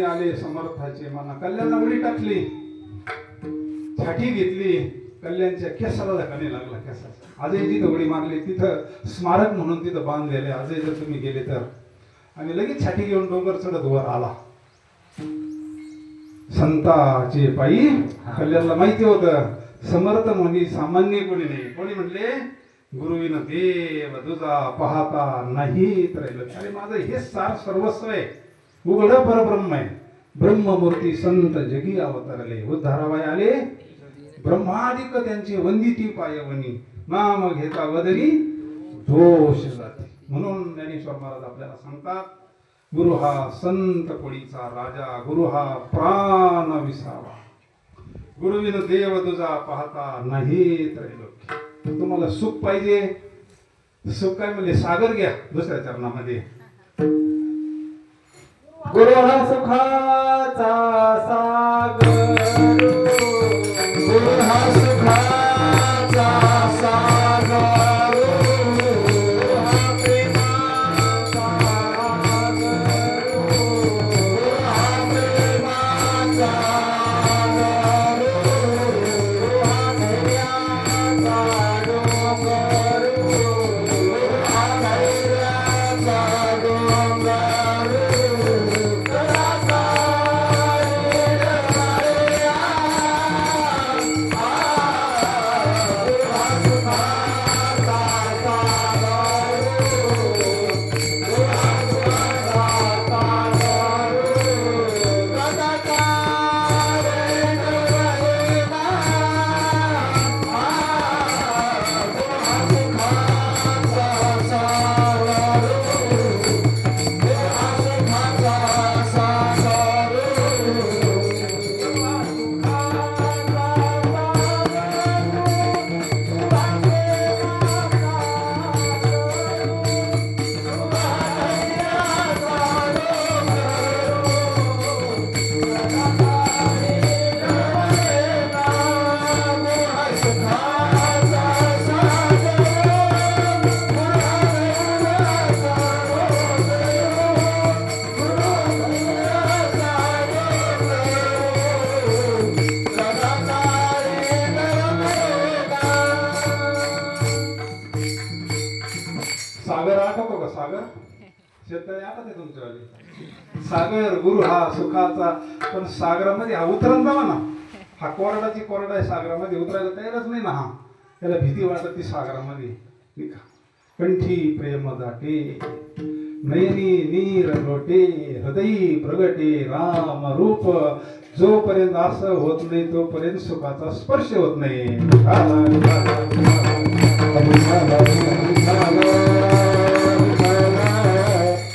आले समर्थाचे मना. कल्याणला उडी टाकली. छाटी घेतली. कल्याणच्या केसाला धक्का नाही लागला. केसाचा आजही जिथं उडी मारली तिथं स्मारक म्हणून तिथं बांधलेले. आजही जर तुम्ही गेले तर. आणि लगेच छाटी घेऊन डोंगर चढत वर आला. संताचे पायी. कल्याणला माहिती होतं समर्थ म्हणी सामान्य कोणी नाही. कोणी म्हणले गुरुविन देव तुझा पाहता नाही त्रैलोक्य. अरे माझं हे सार सर्वस्व आहे. उघड परब्रह्म आहे. ब्रह्ममूर्ती संत जगी अवतरले. उद्धारावाय आले ब्रह्मादिक त्यांची वंदिती पायवनी. नाम घेता वदनी दोष जाते. म्हणून ज्ञानेश्वर महाराज आपल्याला सांगतात गुरु हा संत कोळीचा राजा. गुरु हा प्राण विसावा. गुरुविन देव तुझा पाहता नाही त्रैलोक्य. तुम्हाला सुख पाहिजे, सुख काय म्हणजे सागर घ्या दुसऱ्या चरणामध्ये. गुरु हा सुखाचा सागर, गुरु हा सुखाचा सागर, गुरु हा प्रेमाचा सागर, गुरु हा प्रेमाचा सागर, गुरु हा धैर्याचा डोंगर, गुरु हा धैर्याचा डोंगर. सागर आठवतो का? सागर शेतकरी आठवते तुमच्यावाले. सागर गुरु हा सुखाचा. पण सागरामध्ये हा उतरण जावा ना, हा कोरडाची कोरडा आहे, सागरामध्ये उतरायला तयारच नाही ना. हा त्याला भीती वाटत ती सागरामध्ये. नाही का? कंठी प्रेम दाटे, नयनी नीर लोटे, हृदयी प्रगटे राम रूप. जोपर्यंत असं होत नाही तोपर्यंत सुखाचा स्पर्श होत नाही.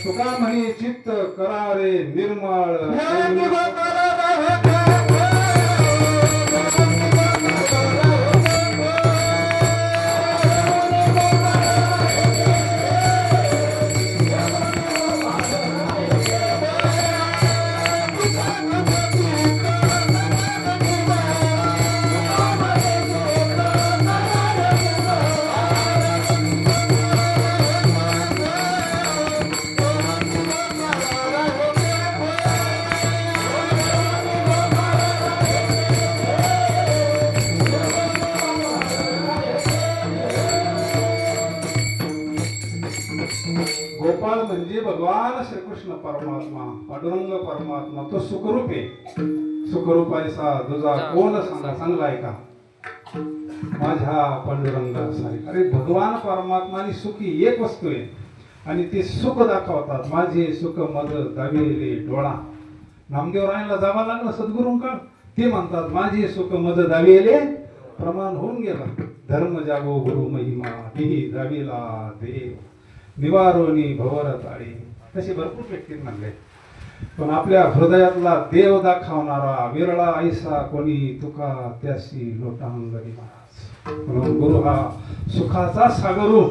तुका म्हणे चित्त करारे निर्मळ, गोपाळ म्हणजे भगवान श्रीकृष्ण परमात्मा, पांडुरंग परमात्मा. तो सुखरूप आहे. सुखरूप ऐसा दुजा कोण सांगा, चांगला का माझ्या पांडुरंगा सारे. अरे भगवान परमात्मा आणि सुखी एक वस्तू आहे आणि ते सुख दाखवतात. माझे सुख मद दाविले डोळा. नामदेव रायला जावं लागलं सद्गुरूंकडे. ते म्हणतात माझे सुख मद दाविले प्रमाण होऊन गेला. धर्म जागो गुरु महिमा, ही दाविला देव निवारोनी भवर ताळी. तसे भरपूर व्यक्ती म्हणले. पण आपल्या हृदयातला देव दाखवणारा विरळा ऐसा कोणी तुका त्यासी लोटांगणी महाराज. म्हणून गुरु हा सुखाचा सागरू.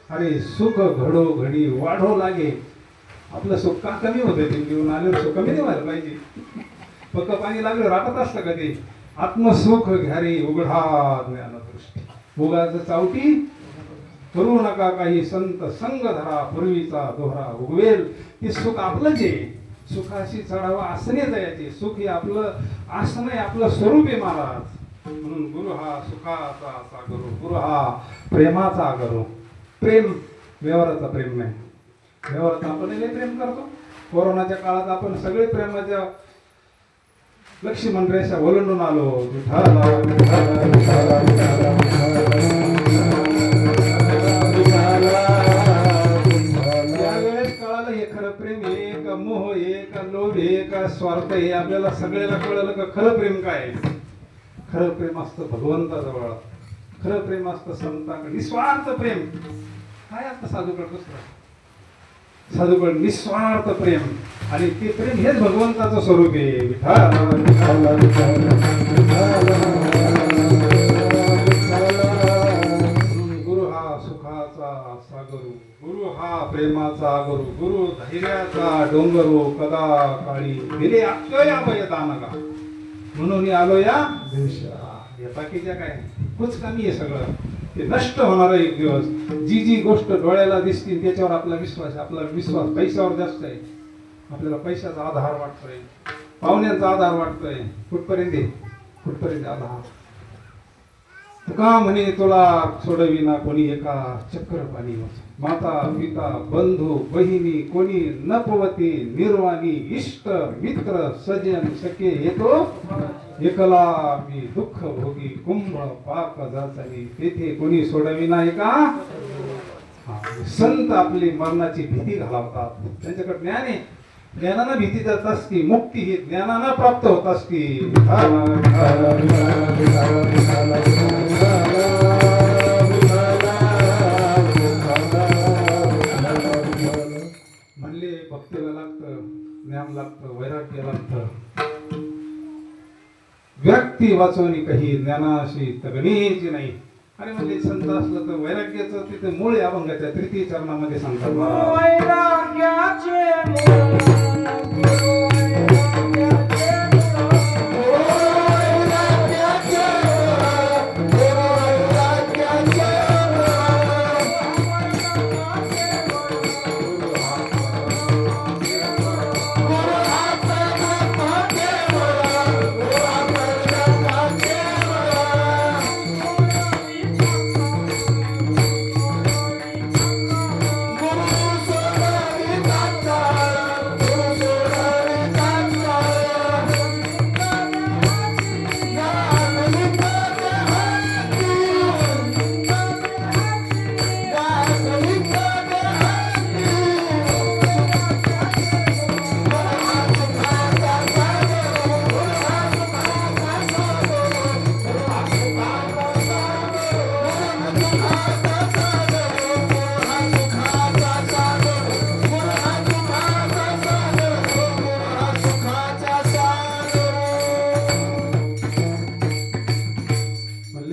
अरे सुख घडो घडी वाढो लागे. आपलं सुख का कमी होते? ते घेऊन आले सुख कमी नाही व्हायला पाहिजे. फक्त पाणी लागलं राहत असतं कधी. आत्मसुख घ्यारे उघडा ज्ञानदृष्टी. उगाच चावटी करू नका काही संत संग धरा. पूर्वीचा दोहरा उगवेल. हे सुख आपलंच आहे. सुखाशी चढावा आसने जायचे. सुख हे आपलं आसन आहे, आपलं स्वरूप आहे महाराज. म्हणून गुरु हा सुखाचा सागरू, गुरु हा प्रेमाचा गुरु. प्रेम व्यवहाराचा प्रेम नाही. व्यवहारात आपण प्रेम करतो. कोरोनाच्या काळात आपण सगळे प्रेमाच्या लक्ष्मण रेषा ओलांडून आलो. यावेळेस कळालं हे खरं प्रेम आहे का मोह आहे का लोभ आहे का स्वार्थ आहे. आपल्याला सगळ्याला कळलं का खरं प्रेम काय आहे. खरं प्रेम असतं भगवंताजवळ. खरं प्रेम असतं संतांकडे. निस्वार्थ प्रेम काय असतं साधूकडे? दुसरं साधूकडे निस्वार्थ प्रेम. आणि ते प्रेम हेच भगवंताचं स्वरूप आहे. गुरु हा प्रेमाचा गुरु, गुरु धैर्याचा डोंगरू, कदा काळी दिले अक्षय अभय दानगा, म्हणून आलो या देशा. या बाकीच्या काय कुछ कमी आहे सगळं, ते नष्ट होणार एक दिवस. जी जी गोष्ट डोळ्याला दिसतील त्याच्यावर आपला विश्वास आहे. आपला विश्वास पैशावर जास्त आहे. आपल्याला पैशाचा आधार वाटतोय, पाहुण्यांचा आधार वाटतोय. कुठपर्यंत आहे? कुठपर्यंत आधार? तुका म्हणे तुला सोडविना कोणी एका चक्रपाणी. माता पिता बंधू बहिणी कोणी नपवती निर्वाणी, इष्ट मित्र सजन सखे येतो एकला मी दुःख भोगी, कुंभ पाक जाचणी तेथे कोणी सोडविना एका. संत आपली मरणाची भीती घालवतात. त्यांच्याकडे ज्ञान आहे. ज्ञानानं भीती जात असती, मुक्ती ही ज्ञानानं प्राप्त होत असती. म्हणले भक्तीला लागतं, ज्ञान लागतं, वैराग्य लागतं. व्यक्ती वाचवणी काही ज्ञानाशी तगणीची नाही. आणि म्हणजे संत असलं तर वैराग्याचं तिथे मूळ आहे. अभंगाच्या तृतीय चरणामध्ये सांगतात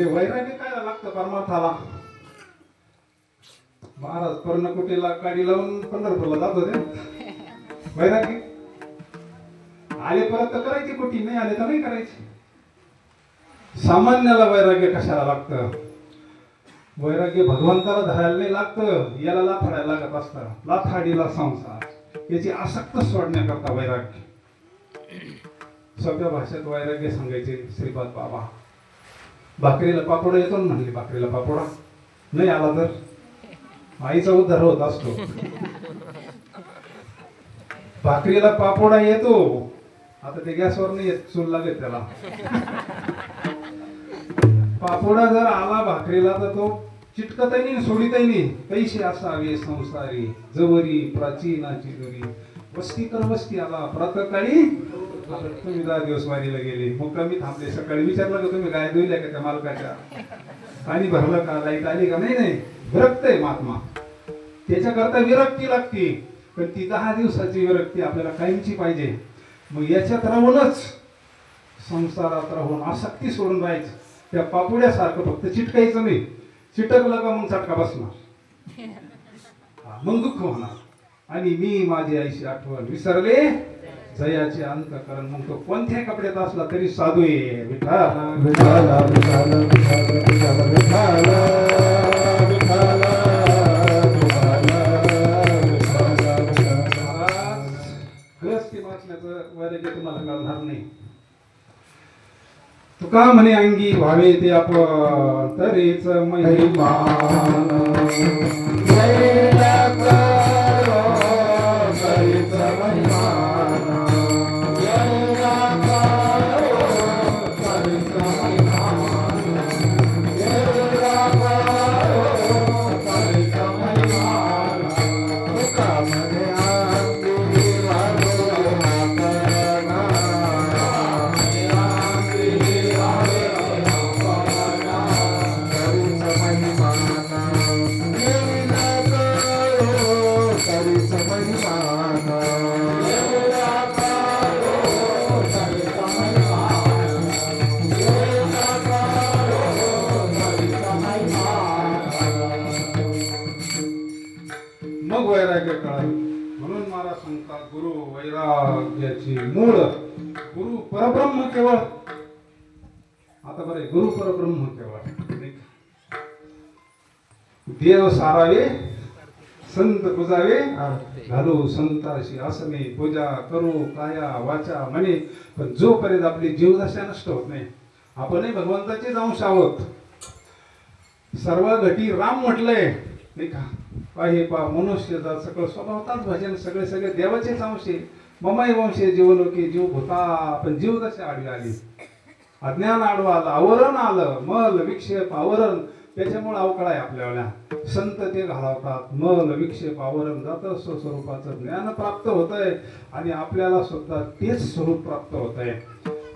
वैराग्य काय लागतं परमार्थाला. महाराज पर्णकुटीला काडी लावून पंढरपूरला जात होते. वैराग्य आले परत तर करायची कुटी, नाही आले तर नाही करायची. सामान्याला वैराग्य कशाला लागतं? वैराग्य भगवंताला धरायला नाही लागतं, याला लाथाडायला लागत असतं. लाथाडीला संसार, याची आसक्त सोडण्याकरता वैराग्य. सोप्या भाषेत वैराग्य सांगायचे श्रीपाद बाबा. भाकरीला पापोडा येतो ना, म्हणले भाकरीला पापोडा नाही आला तर आईचा उद्धार होत असतो. भाकरीला पापोडा येतो, आता ते गॅसवर नाही येत, चूल लागेल त्याला. पापोडा जर आला भाकरीला तर तो चिटकतही नाही सोडितही नाही. पैसे असावे संसारी जवरी प्राचीनाची दोरी, वस्ती कर वस्ती आला प्रातःकाळी. तुम्ही 10 दिवस वारीला गेले, मुक्कामी थांबले. सकाळी विचारलं का तुम्ही गाय धुईल्या का त्या मालकाच्या, पाणी भरलं का, लाईट आली का? नाही नाही, विरक्त आहे महात्मा. त्याच्याकरता विरक्ती लागते, पण ती 10 दिवसाची विरक्ती आपल्याला कायमची पाहिजे. मग याच्यात राहूनच, संसारात राहून आसक्ती सोडून राहायचं. त्या पापुड्यासारखं फक्त चिटकायचं नाही. चिटकलं का मग चटका बसणार, मग दुःख होणार. आणि मी माझी आईची आठवण विसरले जयाचे अंतकरण. मग तो कोणत्या कपड्यात असला तरी साधू आहे. विठाला विठाला विठाला विठाला विठाला विठाला गृहस्थी वाचण्याचं वैराग्य तुम्हाला कळणार नाही. तुका म्हणे अंगी व्हावे ते आपण तरीच महिमा. वैराग्याची मूळ गुरु परब्रह्म केवळ. आता बरे गुरु परब्रह्म केवळ. देव सारावे संत पूजावे घालू संताशी आसने पूजा करू काया वाचा म्हणे. पण जोपर्यंत आपली जीवदशा नष्ट होत नाही आपणही भगवंताचेच अंश आहोत. सर्व घटी राम म्हटलंय नाही का. पाहि पा मनुष्य सकळ स्वभावताच भजन सगळे सगळे देवाचेच अंश आहे. ममाई वंशे जीवलोके जीव होता. पण जीवदशा आडवी आली. अज्ञान आडवा आलं आवरण आलं मल विक्षेप आवरण. त्याच्यामुळे अवकळा आहे आपल्याला. संत ते घालवतात मल विक्षेप आवरण जातं स्वस्वरूपाचं ज्ञान प्राप्त होत आहे. आणि आपल्याला सुद्धा तेच स्वरूप प्राप्त होत आहे.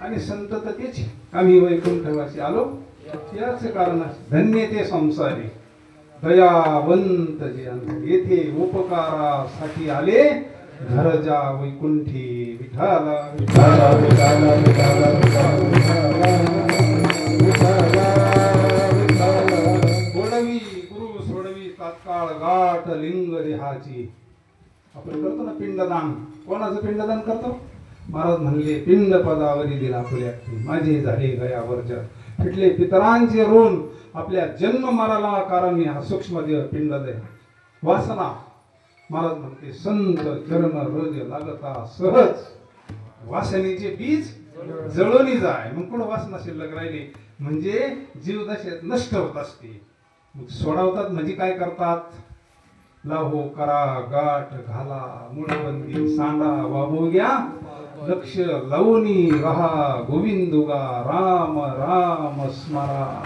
आणि संत तर तेच आम्ही वैकुंठवासी आलो याच कारण धन्य ते संसारी दयावंत जे येथे उपकारासाठी आले घर जा वैकुंठी विठाला विठाला विठाला विठाला सोडवी गुरु सोडवी तात्काळ गाठ लिंग देहाची. आपण करतो ना पिंडदान. कोणाचं पिंडदान करतो. महाराज म्हणले पिंड पदावरी दिला फुल्या माझे झाले गयावरच्या. फिटले पितरांचे ऋण आपल्या जन्म मराला कारण हा सूक्ष्म देह पिंड दे वासना. महाराज म्हणते संत चरण रोज लागता सहज वासनेचे बीज जळून जाय. मग पुढे वासना शिल्लक राहिली म्हणजे जीवदशेत नष्ट होत असते. मग सोडवतात म्हणजे काय करतात. लाहो करा गाठ घाला मुळबंदी सांडा वाबोग्या लक्ष लावणी रहा गोविंदुगा राम राम स्मरा.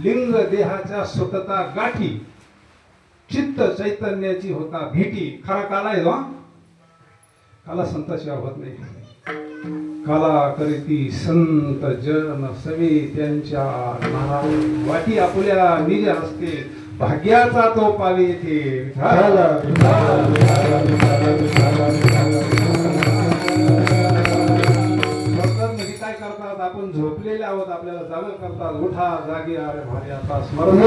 लिंग देहाच्या स्वतःता गाठी चित्त चैतन्याची होता भेटी. खरा काला आहे जो. काला संताशिवाय होत नाही. काला करीती संत जन सवे त्यांच्या नारायण वाटी आपुल्या निज हस्ते भाग्याचा तो पावे येथे. काय करतात आपण झोपलेले आहोत आपल्याला जाग करतात. उठा जागे अरे भारी आता स्मरण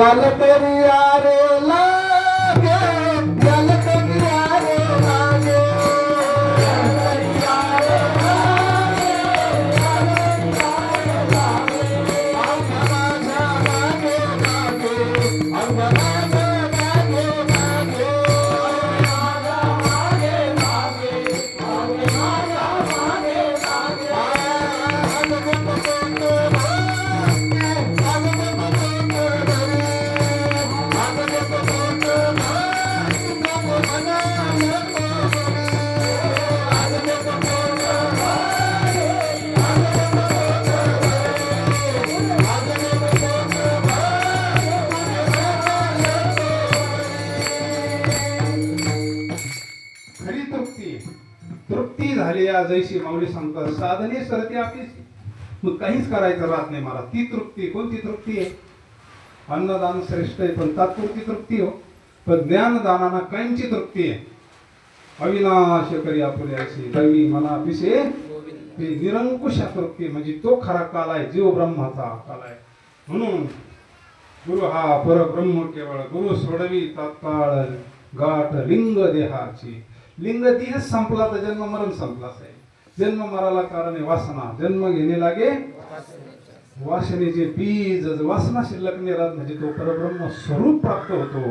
तृप्ती झाली या जैशी माऊली सांगतात साधने सरते आपली. मग काहीच करायचं राहत नाही मला. ती तृप्ती कोणती तृप्ती आहे. अन्नदान श्रेष्ठ आहे पण तात्पुरती तृप्ती हो. पण ज्ञानदानाना काहींची तृप्ती आहे. अविनाश करी आपुले अशी रवी मना पिसे ती निरंकुश तृप्ती म्हणजे तो खरा काल आहे. जीव ब्रह्माचा काल आहे. म्हणून गुरु हा परब्रह्म केवळ. गुरु सोडवी तात्काळ गाठ लिंग देहाची. लिंग देह संपला तर जन्म मरण संपलाच आहे. जन्म मराला कारण आहे वासना. जन्म घेणे लागे वासनेचे बीज. वासना शिल्लक नाही राहत म्हणजे तो परब्रह्म स्वरूप प्राप्त होतो.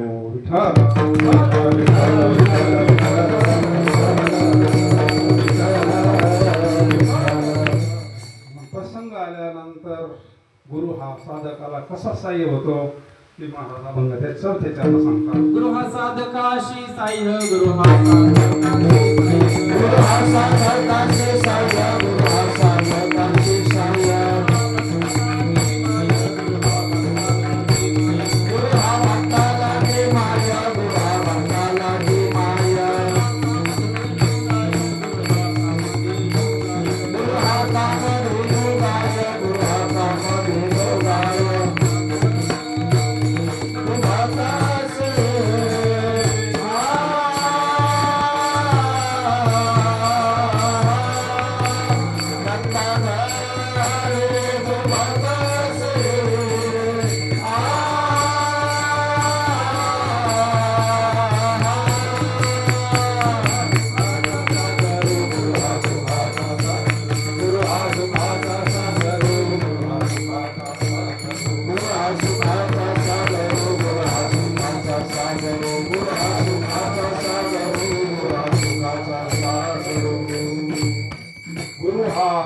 प्रसंग आल्यानंतर गुरु हा साधकाला कसा सहाय्य होतो ते महाराज अभंग त्या चौथ्या चरणात सांगतात. गुरु हा साधकाशी साह्य गुरु हा साधकाशी साह्य गुरु हा साधकाशी साह्य गुरु हा भक्ताला घे माया गुरु हा भक्ताला घे माया गुरु हा काम धुलो गाय गुरु हा काम धुलो गाय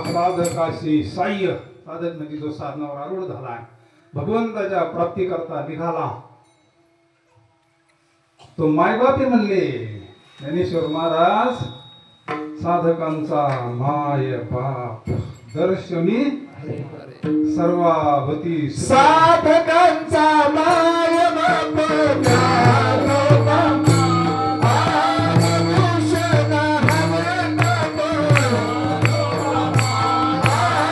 साधकाशी साह्य, साधक म्हणजे जो साधनावर आरूढ झाला, भगवंताच्या प्राप्तीकरता निघाला, तो मायबापी म्हणले ज्ञानेश्वर महाराज, साधकांचा माय बाप दर्शनी सर्वाभती साधकांचा माय बाप ज्ञानोबा, आत्मभूषण हवे बाप,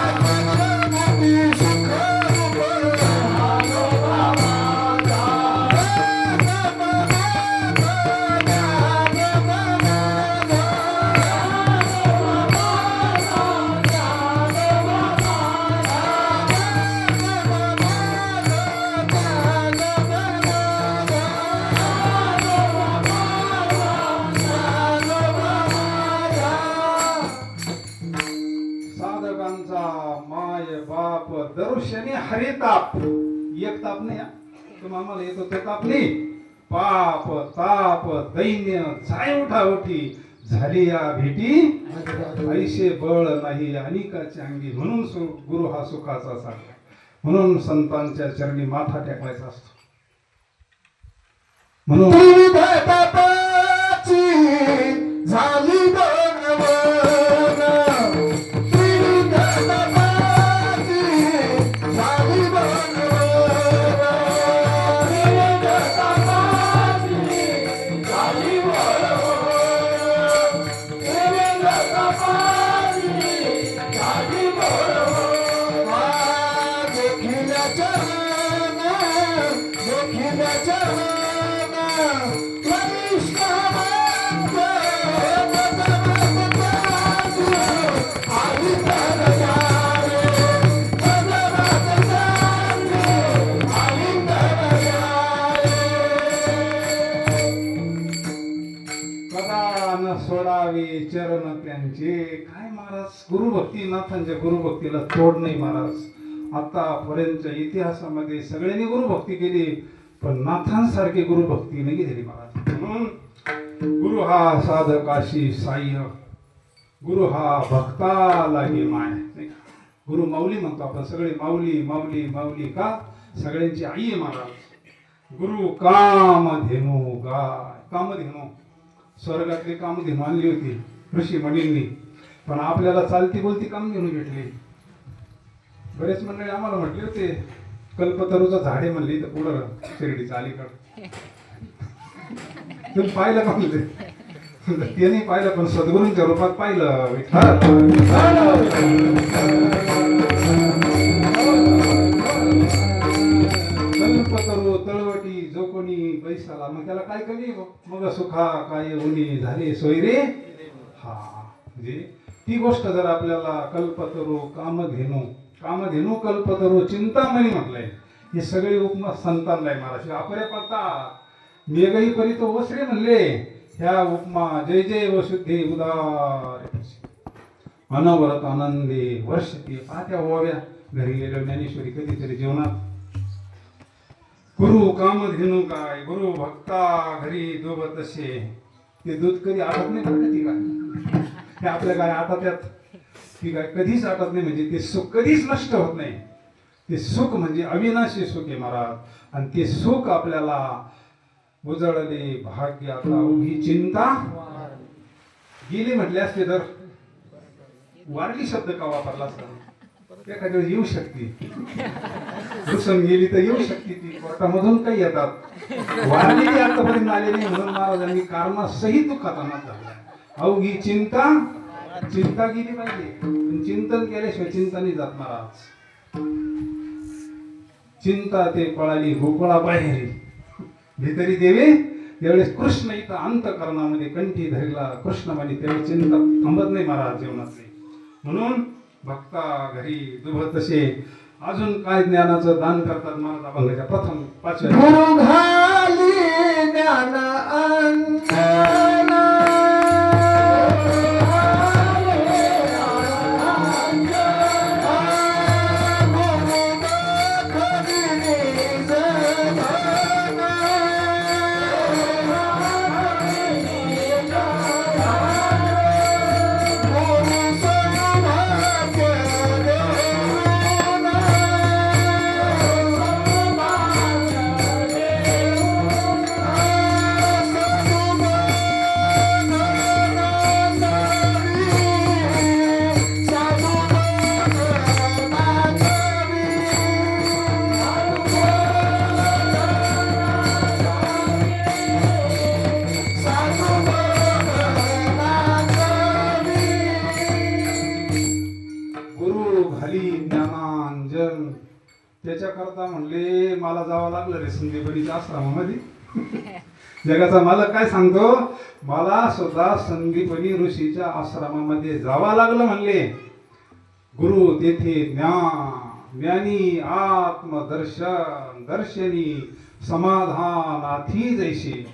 आत्मभूती सुखरूप ज्ञानोबा माझा, साधकांचा माय बाप दर्शनी हरिताप, एक ताप नाही हा. तुम्ही आम्हाला येतो तो ताप नाही, पाप ताप दैन्य जाय उठाउठी झाली या भेटी, ऐसे बळ नाही अनिकाची अंगी, म्हणून गुरु हा सुखाचा सागर, म्हणून संतांच्या चरणी माथा टेकवायचा असतो. म्हणून त्रिविध तापाची झाली बनवण, त्रिविध तापाची झाली बनवण, त्रिविध तापाची झाली बनवण, त्रिविध तापाची झाली बनवण. देखील चरण, देखील चरण कदा न सोडावे चरण त्यांचे. काय महाराज, गुरुभक्ती, नाथांच्या गुरुभक्तीला तोड नाही महाराज. आतापर्यंतच्या इतिहासामध्ये सगळ्यांनी गुरुभक्ती केली, पण नाथांसारखी गुरुभक्ती नाही झाली महाराज. म्हणून गुरु हा साधकाशी साह्य, गुरु हा भक्तालाही माय. नाही का? गुरु माऊली म्हणतो आपण सगळे, माऊली माऊली माऊली का, सगळ्यांची आई आहे महाराज. गुरु कामधेनू गाय, कामधेनू स्वर्गातली कामधेनू आणली होती ऋषी मुनींनी, पण आपल्याला चालती बोलती कामधेनू भेटली. बरेच मंडळी आम्हाला म्हटले होते कल्पतरूचं झाडे म्हणली तर पुढं शिर्डीचं अलीकडं. तुम्ही पाहिलं का म्हणले, त्यांनी पाहिलं पण सद्गुरूंच्या रूपात पाहिलं. कल्पतरू तळवटी जो कोणी बैसाला, मग त्याला काय कमी, मग सुखा काय उनी झाले सोयरे. हा म्हणजे ती गोष्ट जर आपल्याला कल्पतरू कामधेनू, कामधेनू कल्पतरू चिंतामणी म्हटलंय, हे सगळे उपमा संतांना आहे महाराज. अपरे पत्ता मेघही परित वसरे म्हणले, ह्या उपमा जय जय वसुद्धे उदार अनवरत आनंदे वर्षते. पाहत्या ओव्या घरी गेल्या ज्ञानेश्वरी कधीतरी जीवनात. गुरु कामधेनू काय, गुरु भक्ता घरी दूध तसे. ते दूध कधी आटत नाही बरं का, ती काय हे आपल्या काय आटत यात, ती काय कधीच आटत नाही. म्हणजे ते सुख कधीच नष्ट होत नाही. ते सुख म्हणजे अविनाशी सुख आहे महाराज. आणि ते सुख आपल्याला उजळले भाग्य आता उभी चिंता गेली म्हटले असते तर, वारली शब्द का वापरला असता, एखाद्या वेळेस येऊ शकते, दुसरं गेली तर येऊ शकते, ती कोर्टामधून काही येतात. वारलेली आतापर्यंत आलेली, म्हणून महाराजांनी कारणासहित दुःखात अनाथ झाला. अवघी चिंता, चिंता गेली पाहिजे, पण चिंतन केल्याशिवाय चिंता नाही जात महाराज. चिंता ते पळाली गोकुळा बाहेर भितरी देवे, त्यावेळेस कृष्ण इथं अंतःकरणामध्ये कंठी धरला कृष्ण म्हणे, त्यावेळेस चिंता थांबत नाही महाराज जीवनातली. म्हणून भक्ता घरी दुभ तसे. अजून काय ज्ञानाचं दान करतात महाराज अभंगाच्या प्रथम 5व्या. गुरु घाली ज्ञान अंजन, त्याच्याकरता म्हणले मला जावं लागलं रे संदीपनीच्या आश्रमामध्ये. जगाचा मालक काय सांगतो, मला सुद्धा संदीपनी ऋषीच्या आश्रमामध्ये जावं लागलं म्हणले. गुरु तेथे ज्ञानी आत्मदर्शन दर्शनी समाधानाथी जैसे.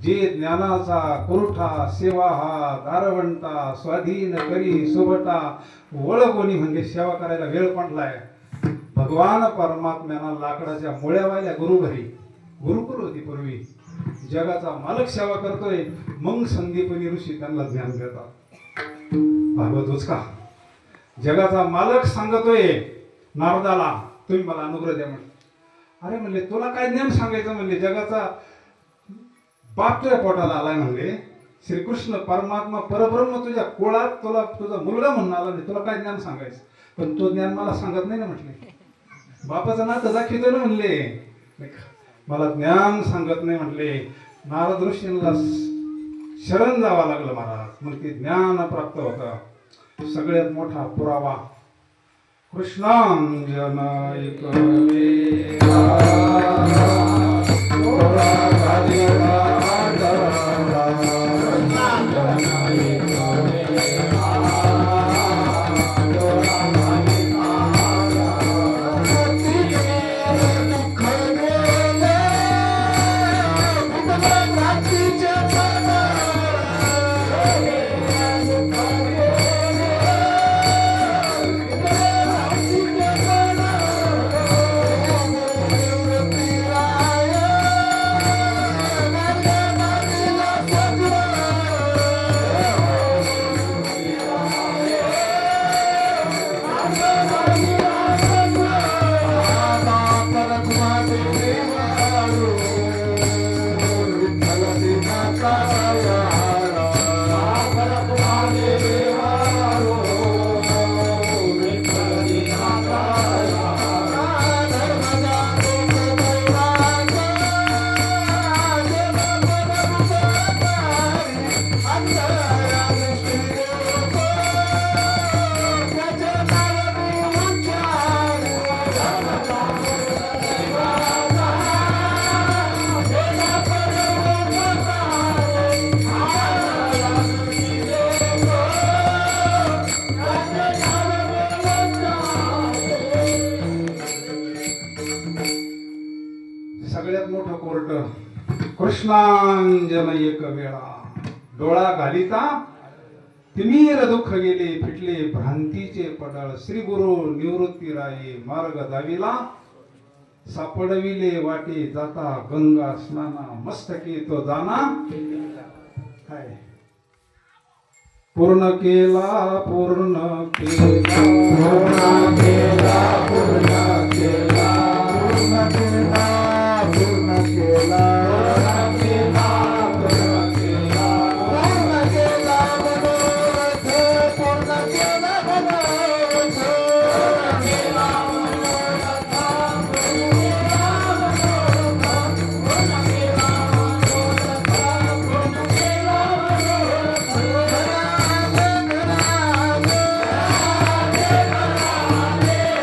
जे ज्ञानाचा कुरठा सेवा हा दारवंटा स्वाधीन करी सोबटा. कोणी म्हणजे सेवा करायला वेळ पडलाय. भगवान परमात्म्याला लाकडाच्या मुळ्या वाहिल्या गुरु घरी. गुरुकुल होती पूर्वी. जगाचा मालक सेवा करतोय, मग संदीपनी ऋषी त्यांना ज्ञान देतात. भागवत का जगाचा मालक सांगतोय नारदाला, तुम्ही मला अनुग्रह द्या म्हणले. अरे म्हणले तुला काय ज्ञान सांगायचं म्हणले, जगाचा बाप तुझ्या पोटाला आलाय म्हणले. श्रीकृष्ण परमात्मा परब्रह्म तुझ्या कोळात तुला तुझा मुलगा म्हणून आला नाही, तुला काय ज्ञान सांगायचं. पण तो ज्ञान मला सांगत नाही ना म्हटले. बापाचं नातं दाखवतोय ना म्हणले, मला ज्ञान सांगत नाही म्हटले. नारद ऋषींना शरण जावं लागलं महाराज, मग ते ज्ञान प्राप्त होतं. सगळ्यात मोठा पुरावा कृष्णांजन एक सगळ्यात मोठं कोर्ट. कृष्णांजन एक वेळा डोळा घालिता तिमीर दुःख गेले फिटले भ्रांतीचे पडळ. श्री गुरु निवृत्ती राये मार्ग दाविला सापडविले वाटे जाता गंगा स्नाना. मस्तकी तो जाना काय पूर्ण केला पूर्ण केला पूर्ण केला पूर्ण केला पूर्ण केला पूर्ण केला पूर्ण केला पूर्ण केला पूर्ण केला मनोरथ पूर्ण केला मनोरथ पूर्ण केला मनोरथ पूर्ण केला मनोरथ पूर्ण केला मनोरथ पूर्ण केला मनोरथ.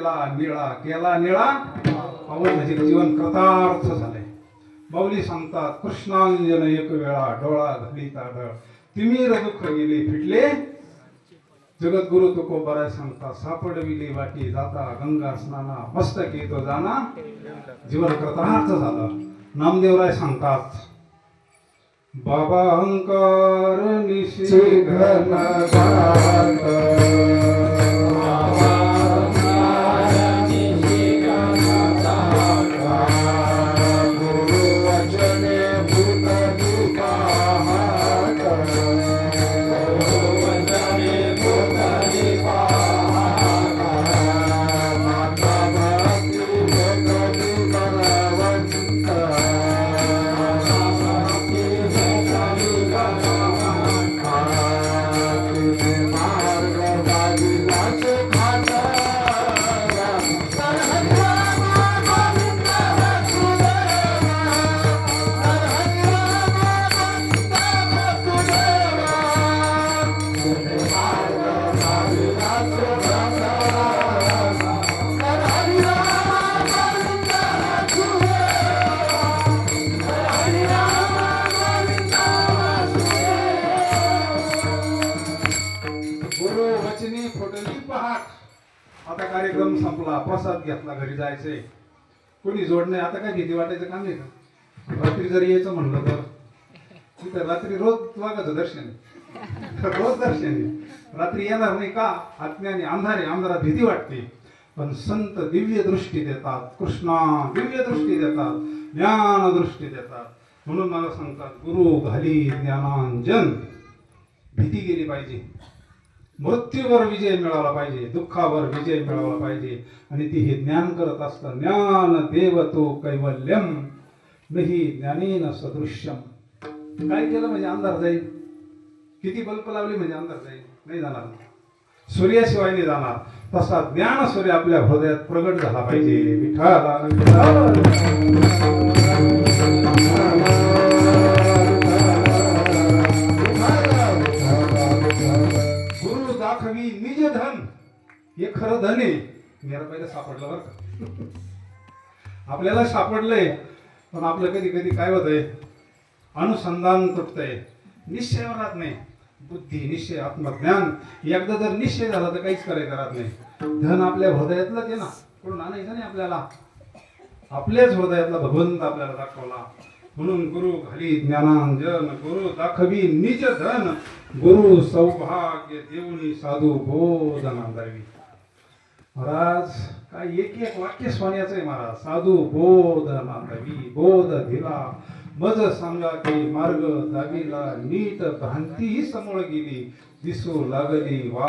केला निळा केला निळा पावन म्हणजे जीवन कृतार्थ झाले. माऊली सांगतात कृष्णांजन एक वेळा डोळा घालीता ढळ तिमीर दुःख गेले फिटले. जगद्गुरु तुकोबाराय सांगतात सापडविली वाटी जाता गंगा स्नाना मस्तक येतो जाना जीवन कृतार्थ झालं. नामदेवराय सांगतात बाबा अहंकार निशी घन घात आता कार्यक्रम संपला प्रसाद घेतला घरी जायचंय कोणी जोड नाही. आता काय भीती वाटायचं काम नाही का. रात्री जरी यायचं म्हणलं तर तिथं रात्री रोज लागायचं दर्शन रोज दर्शन रात्री येणार नाही का अज्ञानी अंधारे अंधारात भीती वाटते. पण संत दिव्य दृष्टी देतात कृष्णा दिव्य दृष्टी देतात ज्ञान दृष्टी देतात. म्हणून मला सांगतात गुरु घाली ज्ञानांजन. भीती गेली पाहिजे मृत्यूवर विजय मिळवला पाहिजे दुःखावर विजय मिळवला पाहिजे. आणि ती हे ज्ञान करत असतं ज्ञान देव तो कैवल्यम नाही ज्ञानेन सदृश्यम. काय केलं म्हणजे अंधार जाईल. किती बल्ब लावले म्हणजे अंधार जाईल नाही जाणार. सूर्याशिवाय नाही जाणार. तसा ज्ञान सूर्य आपल्या हृदयात प्रगट झाला पाहिजे. गुरु दाखवी निज धन हे खरं धन आहे. मेरा पहिलं सापडलं बरं का. आपल्याला सापडलंय पण आपलं कधी कधी काय होतंय अनुसंधान तुटतंय निश्चयावर राहत नाही. बुद्धी निश्चय आत्मज्ञान एकदा जर निश्चय झाला तर काहीच करायचं राहत नाही. धन आपल्या हृदयातलं आहे ना कोण आणायचं नाही आपल्याला. आपल्याच हृदयातला भगवंत आपल्याला दाखवला. म्हणून गुरु घाली ज्ञानांजन गुरु दाखवी निज धन गुरु सौभाग्य देऊनी साधू बोधना द्यावी. महाराज काय एक एक वाक्य सोन्याचं आहे महाराज. साधू बोधना द्यावी बोध दिला मज सांगा की मार्ग दाविला नीट भ्रांती समोर गेली दिसू लागली वा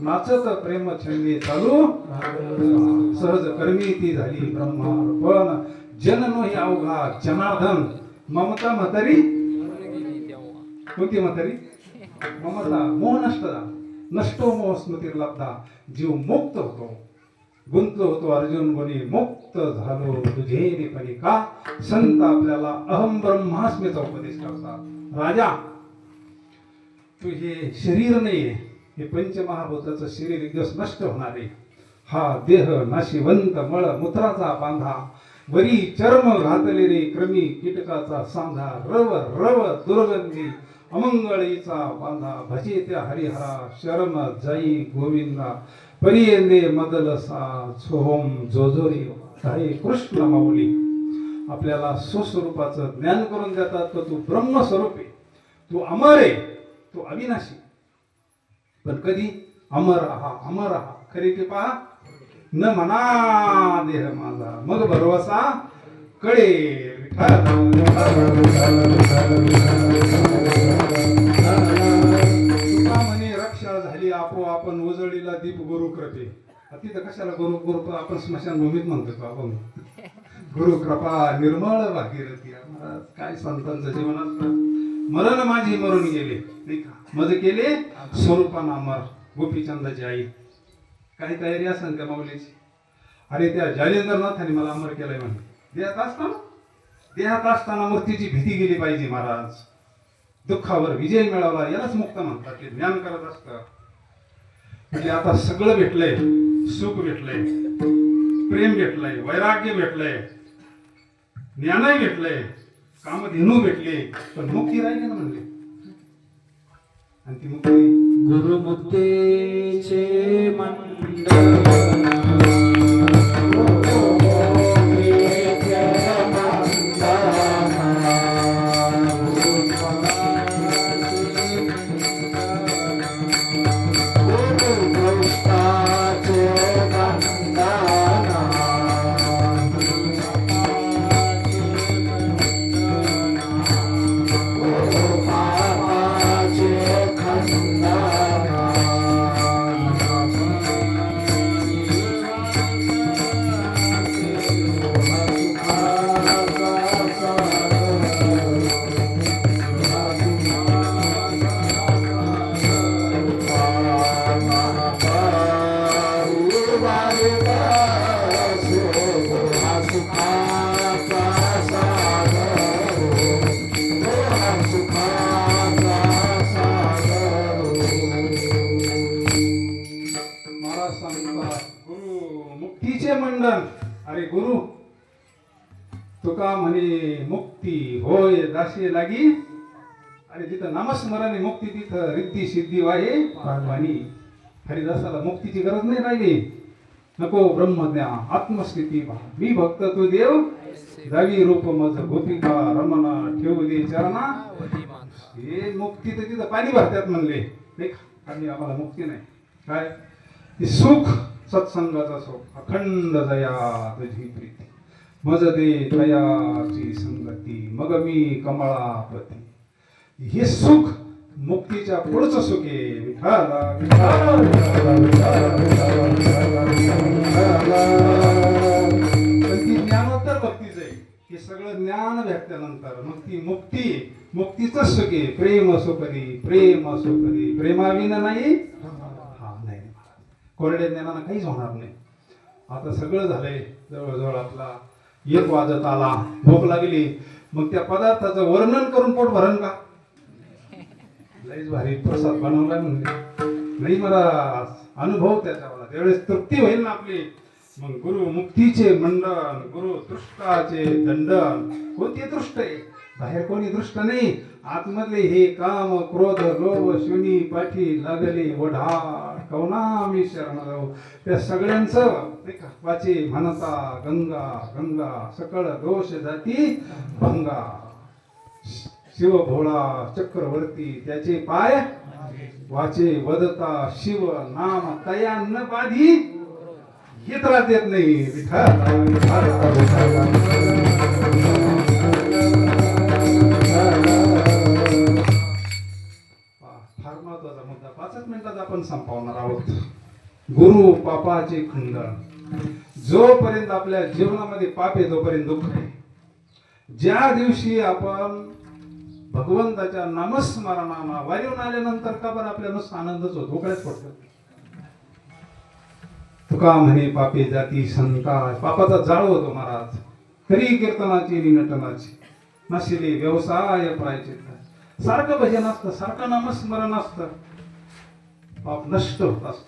नाचत प्रेम छंदी चालू सहज कर्मी ती झाली ब्रह्मार्पण. जन नो अवघा जनार्दन ममता म्हातारी कोणती म्हातारी ममता मोह नष्ट नष्टो मोह स्मृती लब्धा. जीव मुक्त होतो गुंतलो होतो अर्जुन गुणी मुक्त झालो तुझे पण का. संत आपल्याला अहम ब्रह्मास्मीचा उपदेश करतात. राजा तू हे शरीर नाहीये हे पंचमहाभूताचं शरीर एक दिवस नष्ट होणार आहे. हा देह नाशिवंत मळ मूत्राचा बांधा वरी चर्म घातले रे क्रमी कीटकाचा सांधा रव रव दुर्गंधी अमंगळीचा बांधा भजे त्या हरिहरा शरण जाई गोविंदा परियंदे मदलसा सोहम जोजोरी. हे कृष्ण माऊली आपल्याला स्वस्वरूपाचं ज्ञान करून देतात तर तू ब्रह्मस्वरूप आहे तू अमर आहे तू अविनाशी. पण कधी अमर आहा खरी ते पहा न म्हणा देह माझा मग भरवसा कळे. म्हणे रक्षा झाली आपो आपण उजळीला दीप गुरु कृपे. तिथं कशाला गुरु गुरु आपण स्मशानभूमीत म्हणतो आपण. गुरु कृपा निर्मळ भागीरथी. काय संतांचं जीवन असतं. मरण माझी मरून गेले नाही का मज केले स्वरूपाना अमर. गोपीचंदाची आई काही तयारी असेल त्या माऊलीची. अरे त्या जालेंद्रनाथाने मला अमर केलंय म्हणे. देहात असताना मूर्तीची भीती गेली पाहिजे महाराज. दुःखावर विजय मिळवला यालाच मुक्त म्हणतात. ते ज्ञान करत असतं म्हणजे आता सगळं भेटलंय सुख भेटलंय प्रेम भेटलंय, वैराग्य भेटलंय, ज्ञानही भेटलंय, कामधेनू भेटले, पण मुक्ती राहिली ना म्हणले. आणि ती मुक्ती गुरुमुक्तीचे मंडळ महाराज सांगतात गुरु मुक्तीचे मंडन. अरे गुरु तुका म्हणे मुक्ती होय दासी लागी. अरे तिथं नामस्मरणे मुक्ती, तिथं रिद्धी सिद्धी वाहे वाणी. हरिदासाला मुक्तीची गरज नाही राहिली. नको ब्रह्मज्ञान आत्मस्थिती मी भक्त तू देव जावी रूप मज गोपिका रमणा ठेवू दे चरणा. हे मुक्ती तर तिथं पाणी भरतात म्हणले नाही का. आणि आम्हाला मुक्ती नाही काय ते सुख सत्संगाचा सुख अखंड जया तुझी प्रीती मज दे तयाची संगती मग मी कमळापती. हे सुख मुक्तीच्या पुढचं सुख आहे. विठाला विठाला विठाला विठाला विठाला विठाला विठाला. पण ती ज्ञानोत्तर भक्तीच आहे. हे सगळं ज्ञान भेटल्यानंतर मग ती मुक्ती मुक्तीच सुख आहे. प्रेम सुखरी प्रेम सुखरी प्रेमाविना नाही नाही कोरड्या ज्ञानानं काहीच होणार नाही. आता सगळं झालंय जवळजवळ आपला 1 वाजत आला, भूक लागली, मग त्या पदार्थाचं वर्णन करून पोट भरण का. लईच भारी प्रसाद बनवला म्हणजे नाही मला अनुभव त्याचा मला त्यावेळेस तृप्ती होईल ना आपली. मग गुरु मुक्तीचे मंडन गुरु दृष्टाचे दंडन. कोणते दृष्ट आहे बाहेर कोणी दृष्ट नाही. आतमधले हे काम क्रोध लोभ शूनी पाठी लागले ओढाळ कवना मी शरण जाऊ. त्या सगळ्यांचं वाचे म्हणता गंगा गंगा सकळ दोष जाती भंगा. शिव भोळा चक्रवर्ती त्याचे पाय वाचे वदता शिव नाम तया न बाधी. हे त्रास देत नाही. फार महत्वाचा मुद्दा 5 मिनिटात आपण संपवणार आहोत. गुरु पापाचे खंडन. जोपर्यंत आपल्या जीवनामध्ये पाप आहे तोपर्यंत दुःख आहे. ज्या दिवशी आपण भगवंताच्या नामस्मरणाला वारीवून आल्यानंतर का बरं आपल्या नुसता आनंदच होतो. उकळ्याच पडतो. तुका म्हणे पापे जाती संताय. पापाचा जाळ होतो महाराज. तरी कीर्तनाची नटनाची नशिले व्यवसाय प्रायचित. सारखं भजन असतं सारखं नामस्मरण असतं पाप नष्ट होत असत.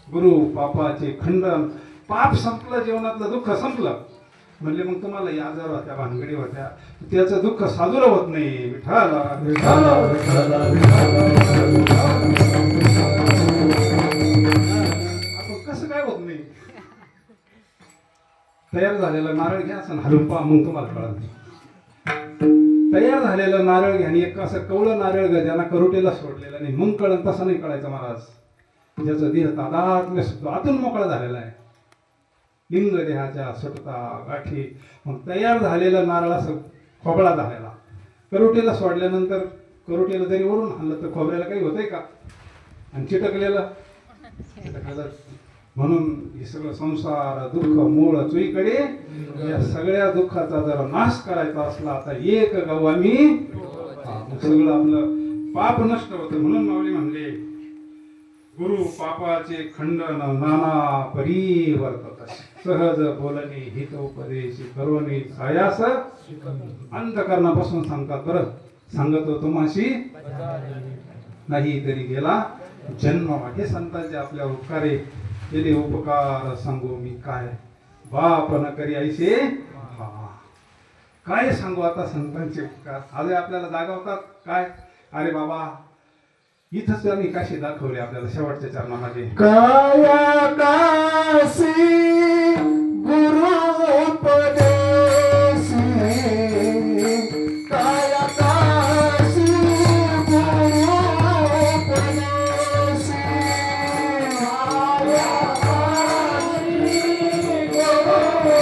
गुरु पापाचे खंडन. पाप संपलं जीवनातलं दुःख संपलं म्हणले मग तुम्हाला या आजार होत्या भानगडी होत्या त्याचं दुःख साजूला होत नाही. विठाला विठाला विठाला विठाला. आपण कसं काय होत नाही. तयार झालेला नारळ घ्या असं हलून पहा मग तुम्हाला कळत. तयार झालेलं नारळ घ्या आणि एक असं कवळं नारळ घ्या ज्यांना करोटेला सोडलेलं नाही मग कळत. तसं नाही कळायचं महाराज. ज्याचं देह तादात्म्य आतून मोकळा झालेला आहे. लिंग देहाच्या सुटता गाठी. मग तयार झालेला नारळ असं खोबळा झालेला करोटेला सोडल्यानंतर करोटेला जरी वरून हल्लं तर खोबऱ्याला काही होतंय का. आणि चिटकलेलं म्हणून हे सगळं संसार दुःख मूळ चुईकडे. या सगळ्या दुःखाचा जर नाश करायचा असला तर एक गाव आम्ही सगळं आपलं पाप नष्ट होतं. म्हणून माऊली म्हणले गुरु पापाचे खंडन नाना परिवर्तत. सहज बोलणे हित उपदेश करोनी आयास अंतकरणापासून सांगतात. बरं सांगतो तुम्हाशी नाही तरी गेला जन्म. हे संतांचे आपल्या उपकारे केले उपकार सांगू मी काय, बाप न करी ऐसे हा. काय सांगू आता संतांचे उपकार, आज आपल्याला जागवतात काय. अरे बाबा, इथंच आम्ही काशी दाखवली आपल्याला शेवटच्या चरणामध्ये. काया कासी गुरु उपदेशी, काया कासी गुरु उपदेशी, काया कासी गुरु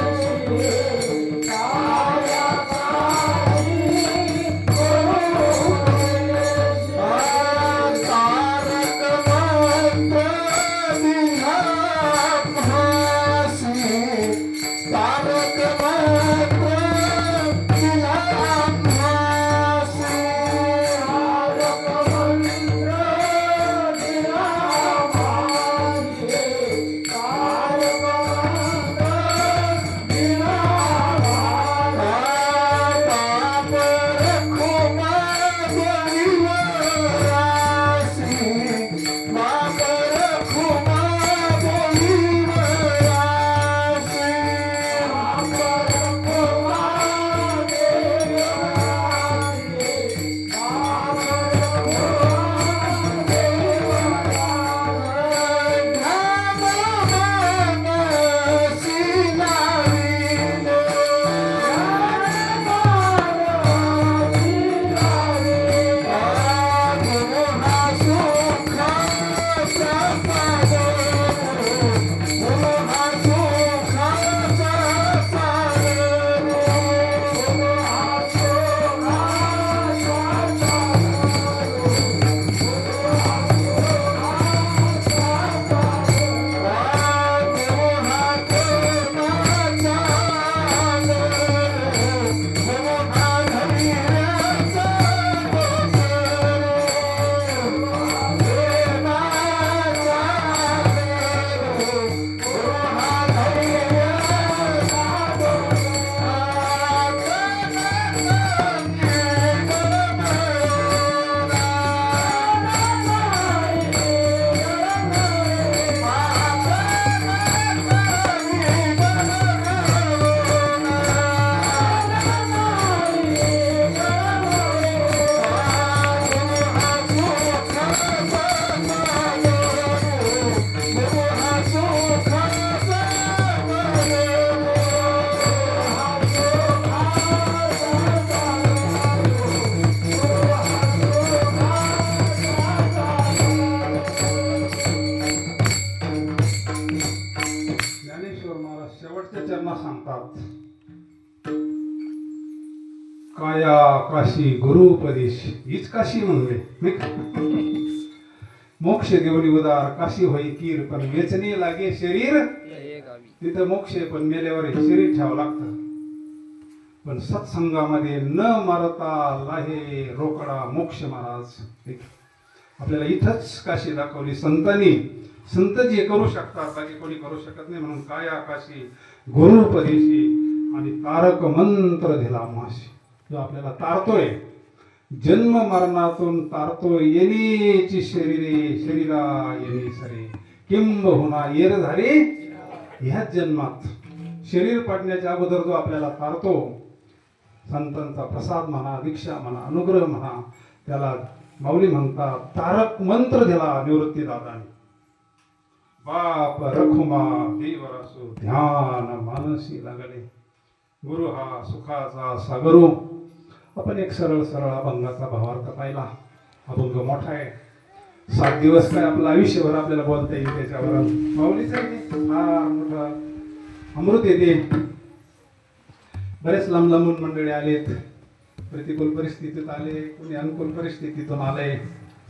उपदेशी, काया कासी गुरु उपदेशी. तारक मंत्र दिला भासी, तारक मंत्र दिला भासी, तारक मंत्र दिला भासी, तारक मंत्र दिला भासी. बाप रखुमा बोलिवरासी, बाप रखुमा बोलिवरासी, बाप रखुमा देवरासी, बाप रखुमा देवरासी. ध्यान मनसी लाविले, ज्ञानेश्वर महाराज शेवटच्या चरणात सांगतात, काया काशी गुरु उपदेश, हीच काशी म्हणले नाही का? मोक्ष देवनी उदार काशी होई कीर, पण वेचणे लागे शरीर तिथं मोक्ष आहे, पण मेल्यावर हे शरीर ठेवावं लागतं. पण सत्संगामध्ये न मरता लाहे रोकडा मोक्ष महाराज. नाही का? आपल्याला इथंच काशी दाखवली संतांनी. संत जे करू शकतात बाकी कोणी करू शकत नाही, म्हणून काया काशी गुरुपदेशी आणि तारक मंत्र दिला माशी, जो आपल्याला तारतोय, जन्म मरणातून तारतोय. येणीची शरीरे शरीरा येणी सरे, किंबहुना येर झाले ह्याच जन्मात. शरीर पडण्याच्या अगोदर जो आपल्याला तारतो, संतांचा प्रसाद म्हणा, दीक्षा म्हणा, अनुग्रह म्हणा, त्याला माऊली म्हणतात तारक मंत्र दिला निवृत्ती दादाने. बाप रखुमा देवरासो ध्यान मानसी लागले, गुरु हा सुखाचा सागरू. आपण एक सरळ सरळ अभंगाचा भावार्थ पाहिला. अभंग मोठा आहे, 7 दिवस काय आपलं आयुष्यभर आपल्याला बोलता येईल त्याच्यावर. माऊलीच आहे ते, फार मोठं अमृत येते. बरेच लांब लांबून मंडळी आलेत, प्रतिकूल परिस्थितीत आले, कोणी अनुकूल परिस्थितीतून आले,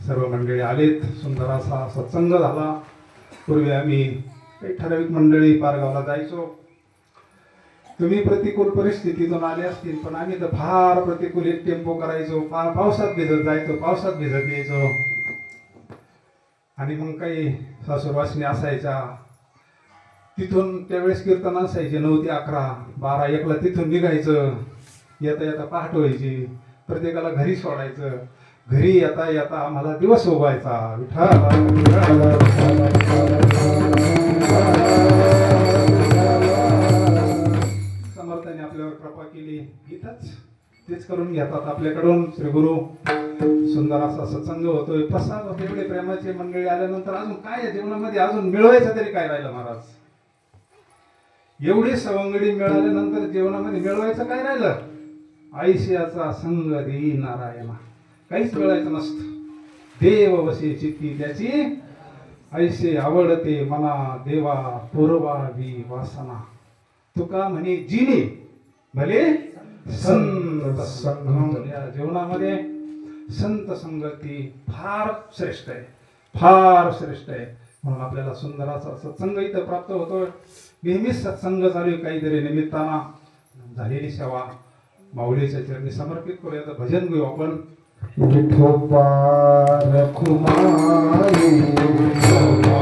सर्व मंडळी आलेत. सुंदर असा सत्संग झाला. पूर्वी आम्ही काही ठराविक मंडळी पारगावला जायचो. तुम्ही प्रतिकूल परिस्थितीतून आले असतील, पण आम्ही तर फार प्रतिकूल एक टेम्पो करायचो, फार पावसात भिजत जायचो, पावसात भिजत यायचो. आणि मग काही सासूरवासनी असायच्या, तिथून त्यावेळेस कीर्तन असायचे 9 ते 11, 12, 1ला तिथून निघायचं. येता येता पहाट व्हायची, प्रत्येकाला घरी सोडायचं. घरी येता येता आम्हाला दिवस उगवायचा. विठ्ठल समर्थाने आपल्यावर कृपा केली, इथंच तेच करून घेतात आपल्याकडून. श्री गुरु सुंदर असा सत्संग होतोय, प्रसाद होते, एवढे प्रेमाचे मंडळी आल्यानंतर अजून काय या जीवनामध्ये अजून मिळवायचं तरी काय राहिलं महाराज? एवढी सवंगडी मिळाल्यानंतर जीवनामध्ये मिळवायचं काय राहिलं? आयुष्याचा संग देई नारायणा, काहीच मिळायचं नसतं. देव वसे चित्ती त्याची ऐसे आवडते मना, देवा पूर्वावी वासना. तुका म्हणे जिने भले संत संगम. या जीवनामध्ये संत संगती फार श्रेष्ठ आहे, फार श्रेष्ठ आहे. म्हणून आपल्याला सुंदर असा सत्संग इथं प्राप्त होतोय. नेहमीच सत्संग चालू आहे, काहीतरी निमित्ताना झालेली सेवा माऊलीच्या चरणी समर्पित करूया. तर भजन घेऊ आपण. विठोबा रखुमाई, विठोबा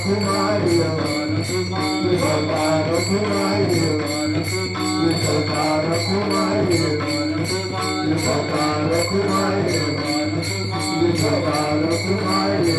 रखुमाई विठोबा रखुमाई विठोबा रखुमाई विठोबा रखुमाई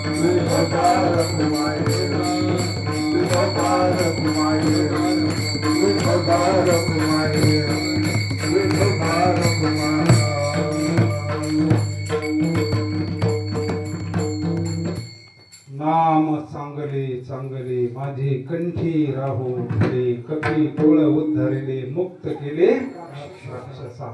विठोबा रखुमाई विठोबा रखुमाई विठोबा रखुमाई नाम चांगले चांगले माझे कंठी राहू फुले कपी टोळ उद्धरले मुक्त केले राक्षसा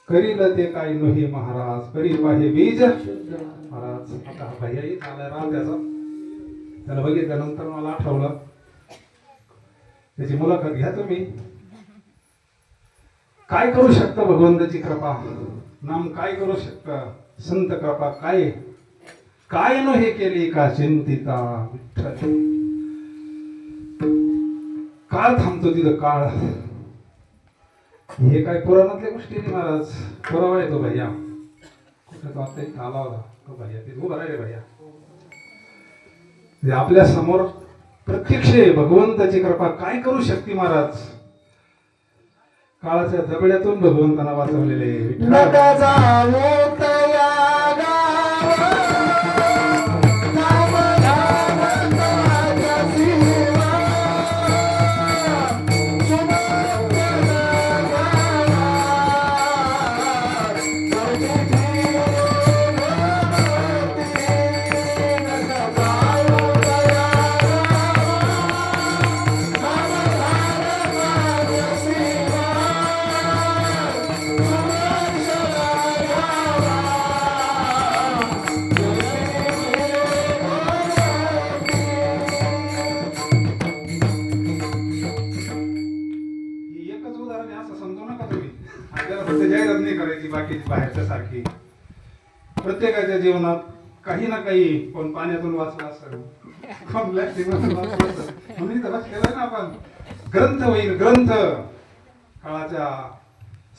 करील ते काय नोही महाराज करी पाहे बीज महाराज आता भैयाही झाला राव त्याला बघितल्यानंतर मला आठवलं त्याची मुलाखत घ्या तुम्ही काय करू शकतं भगवंताची कृपा नाम काय करू शकतं संत कृपा काय काय न हे केले का चिंतिता विठ्ठल काळ थांबतो तिथं काळ हे काय पुराणातल्या गोष्टी नाही महाराज पुरावा येतो भैया कुठे तो आता इथं आला होता तो भैया ते उभा राहिले भैया आपल्या समोर प्रत्यक्ष भगवंताची कृपा काय करू शकते महाराज काळाच्या जबड्यातून भगवंतांना वाचवलेले विठ्ठल नका जाऊ तया गावा बाकीची बाहेरच्या सारखी प्रत्येकाच्या जीवनात काही ना काही कोण पाण्यातून वाचला असेल कोण प्लॅस्टिकमधून वाचला असेल म्हणून इथं लक्ष केलं ना आपण ग्रंथ होईल ग्रंथ काळाच्या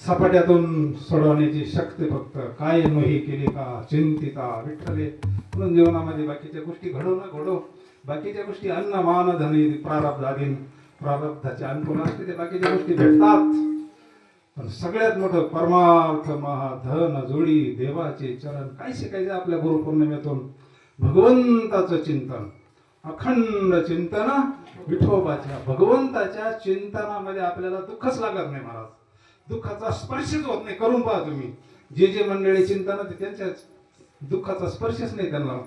सपाट्यातून सोडवण्याची शक्ती फक्त काय नोही केली का चिंतिता विठ्ठले म्हणून जीवनामध्ये बाकीच्या गोष्टी घडो ना घडो बाकीच्या गोष्टी अन्न मान धनी प्रारब्धाधीन प्रारब्धाचे अनुकूल असते ते बाकीच्या गोष्टी भेटतात पण सगळ्यात मोठं परमार्थ महाधन जोडी देवाचे चरण काय शिकायचं आपल्या गुरुपौर्णिमेतून भगवंताचं चिंतन अखंड चिंतन विठोबाच्या भगवंताच्या चिंतनामध्ये आपल्याला दुःखच लागत नाही महाराज दुःखाचा स्पर्शच होत नाही करून पहा तुम्ही जे जे मंडळी चिंतन त्यांच्या दुःखाचा स्पर्शच नाही त्यांना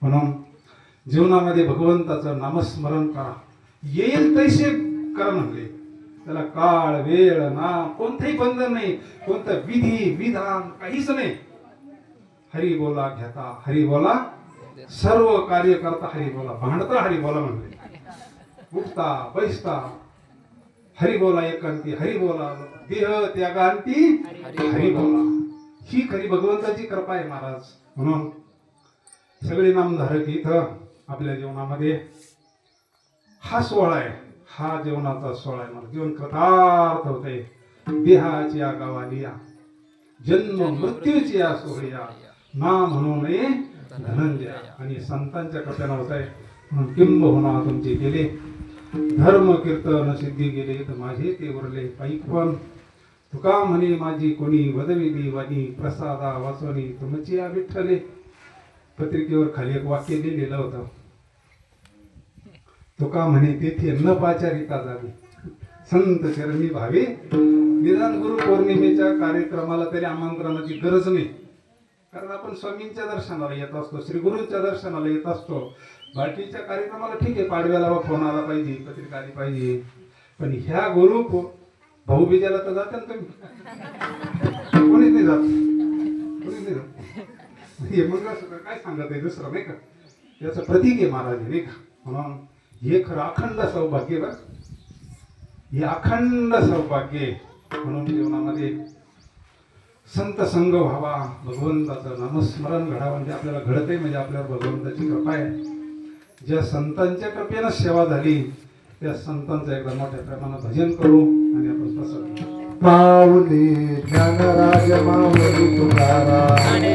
म्हणून जीवनामध्ये भगवंताचं नामस्मरण करा येईल तैसे करा म्हणले त्याला काळ वेळ नाम कोणतेही बंधन नाही कोणतं विधी विधान काहीच नाही हरी बोला घेता हरी बोला सर्व कार्य करता हरी बोला भांडता हरी बोला म्हणले उठता बैसता हरी बोला एकांती हरी बोला देह त्यागांती हरी बोला ही खरी भगवंताची कृपा आहे महाराज म्हणून सगळे नामधारक इथं आपल्या जीवनामध्ये हा सोहळा आहे हा जीवनाचा सोहळा आहे मला जीवन कृतार्थ होते देहाची या गावाली या जन्म मृत्यूची या सोहळ्या ना म्हणू नये धनंजय आणि संतांच्या कृपेनं होत आहे म्हणून किंबहुना तुमचे केले धर्म कीर्तन सिद्धी गेले तर माझे ते उरले पाईक पण तुका म्हणे माझी कोणी वदविली वाणी प्रसादा वाचवणी तुमची या विठ्ठले पत्रिकेवर खाली एक वाक्य लिहिलेलं होतं तुका म्हणे तेथे न पाचारिता जावी संत चरणी भावे निदान गुरु पौर्णिमेच्या कार्यक्रमाला तरी आमंत्रणाची गरज नाही कारण आपण स्वामींच्या दर्शनाला येत असतो श्री गुरूंच्या दर्शनाला येत असतो बाकीच्या कार्यक्रमाला ठीक आहे, पाडव्याला फोन आला पाहिजे, पत्रिका आली पाहिजे, पण ह्या गुरु भाऊबीजेला तर जाते ना तुम्ही, कोणीच नाही जात, कोणीच नाही जात. हे मग असं काय सांगत आहे दुसरं नाही का, त्याचं प्रतीक आहे महाराज नाही का. म्हणून हे खरं अखंड सौभाग्य बरं, हे अखंड सौभाग्य आहे. म्हणून जीवनामध्ये संत संग व्हावा, भगवंताचं नामस्मरण घडावं, म्हणजे आपल्याला घडत आहे म्हणजे आपल्यावर भगवंताची कृपा आहे. ज्या संतांच्या कृपेनं सेवा झाली त्या संतांचं एकदा मोठ्या प्रमाणात भजन करू आणि आपण प्रसाद माऊली ज्ञानराज माऊली तुकाराम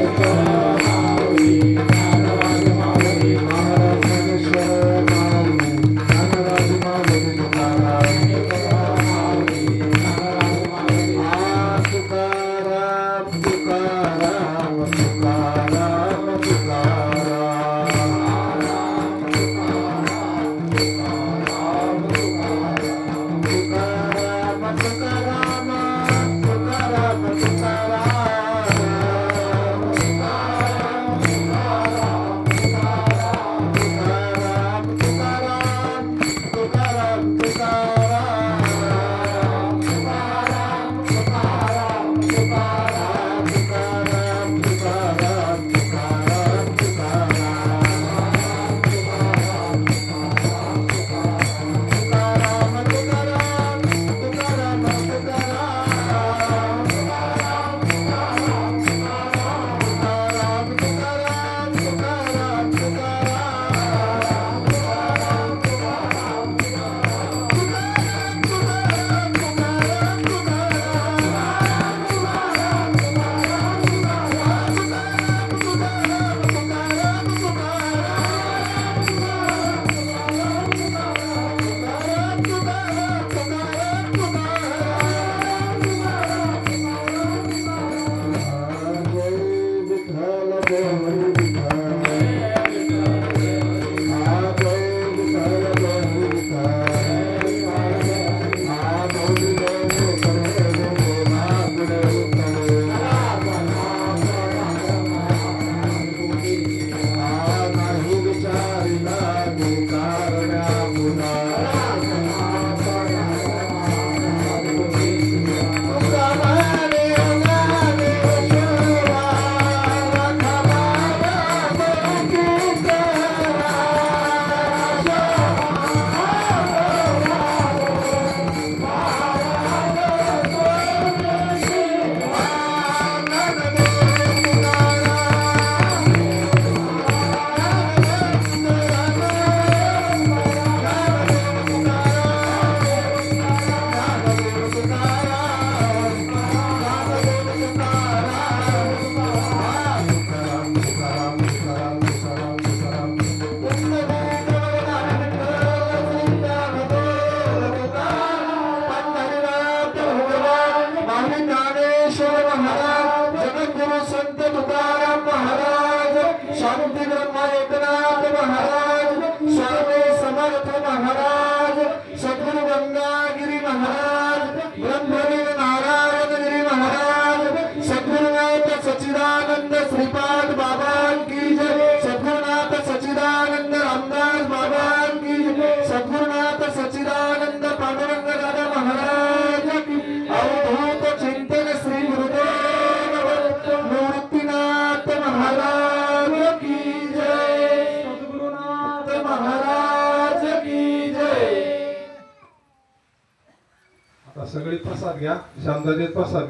सगळी प्रसाद घ्या, शांततेत प्रसाद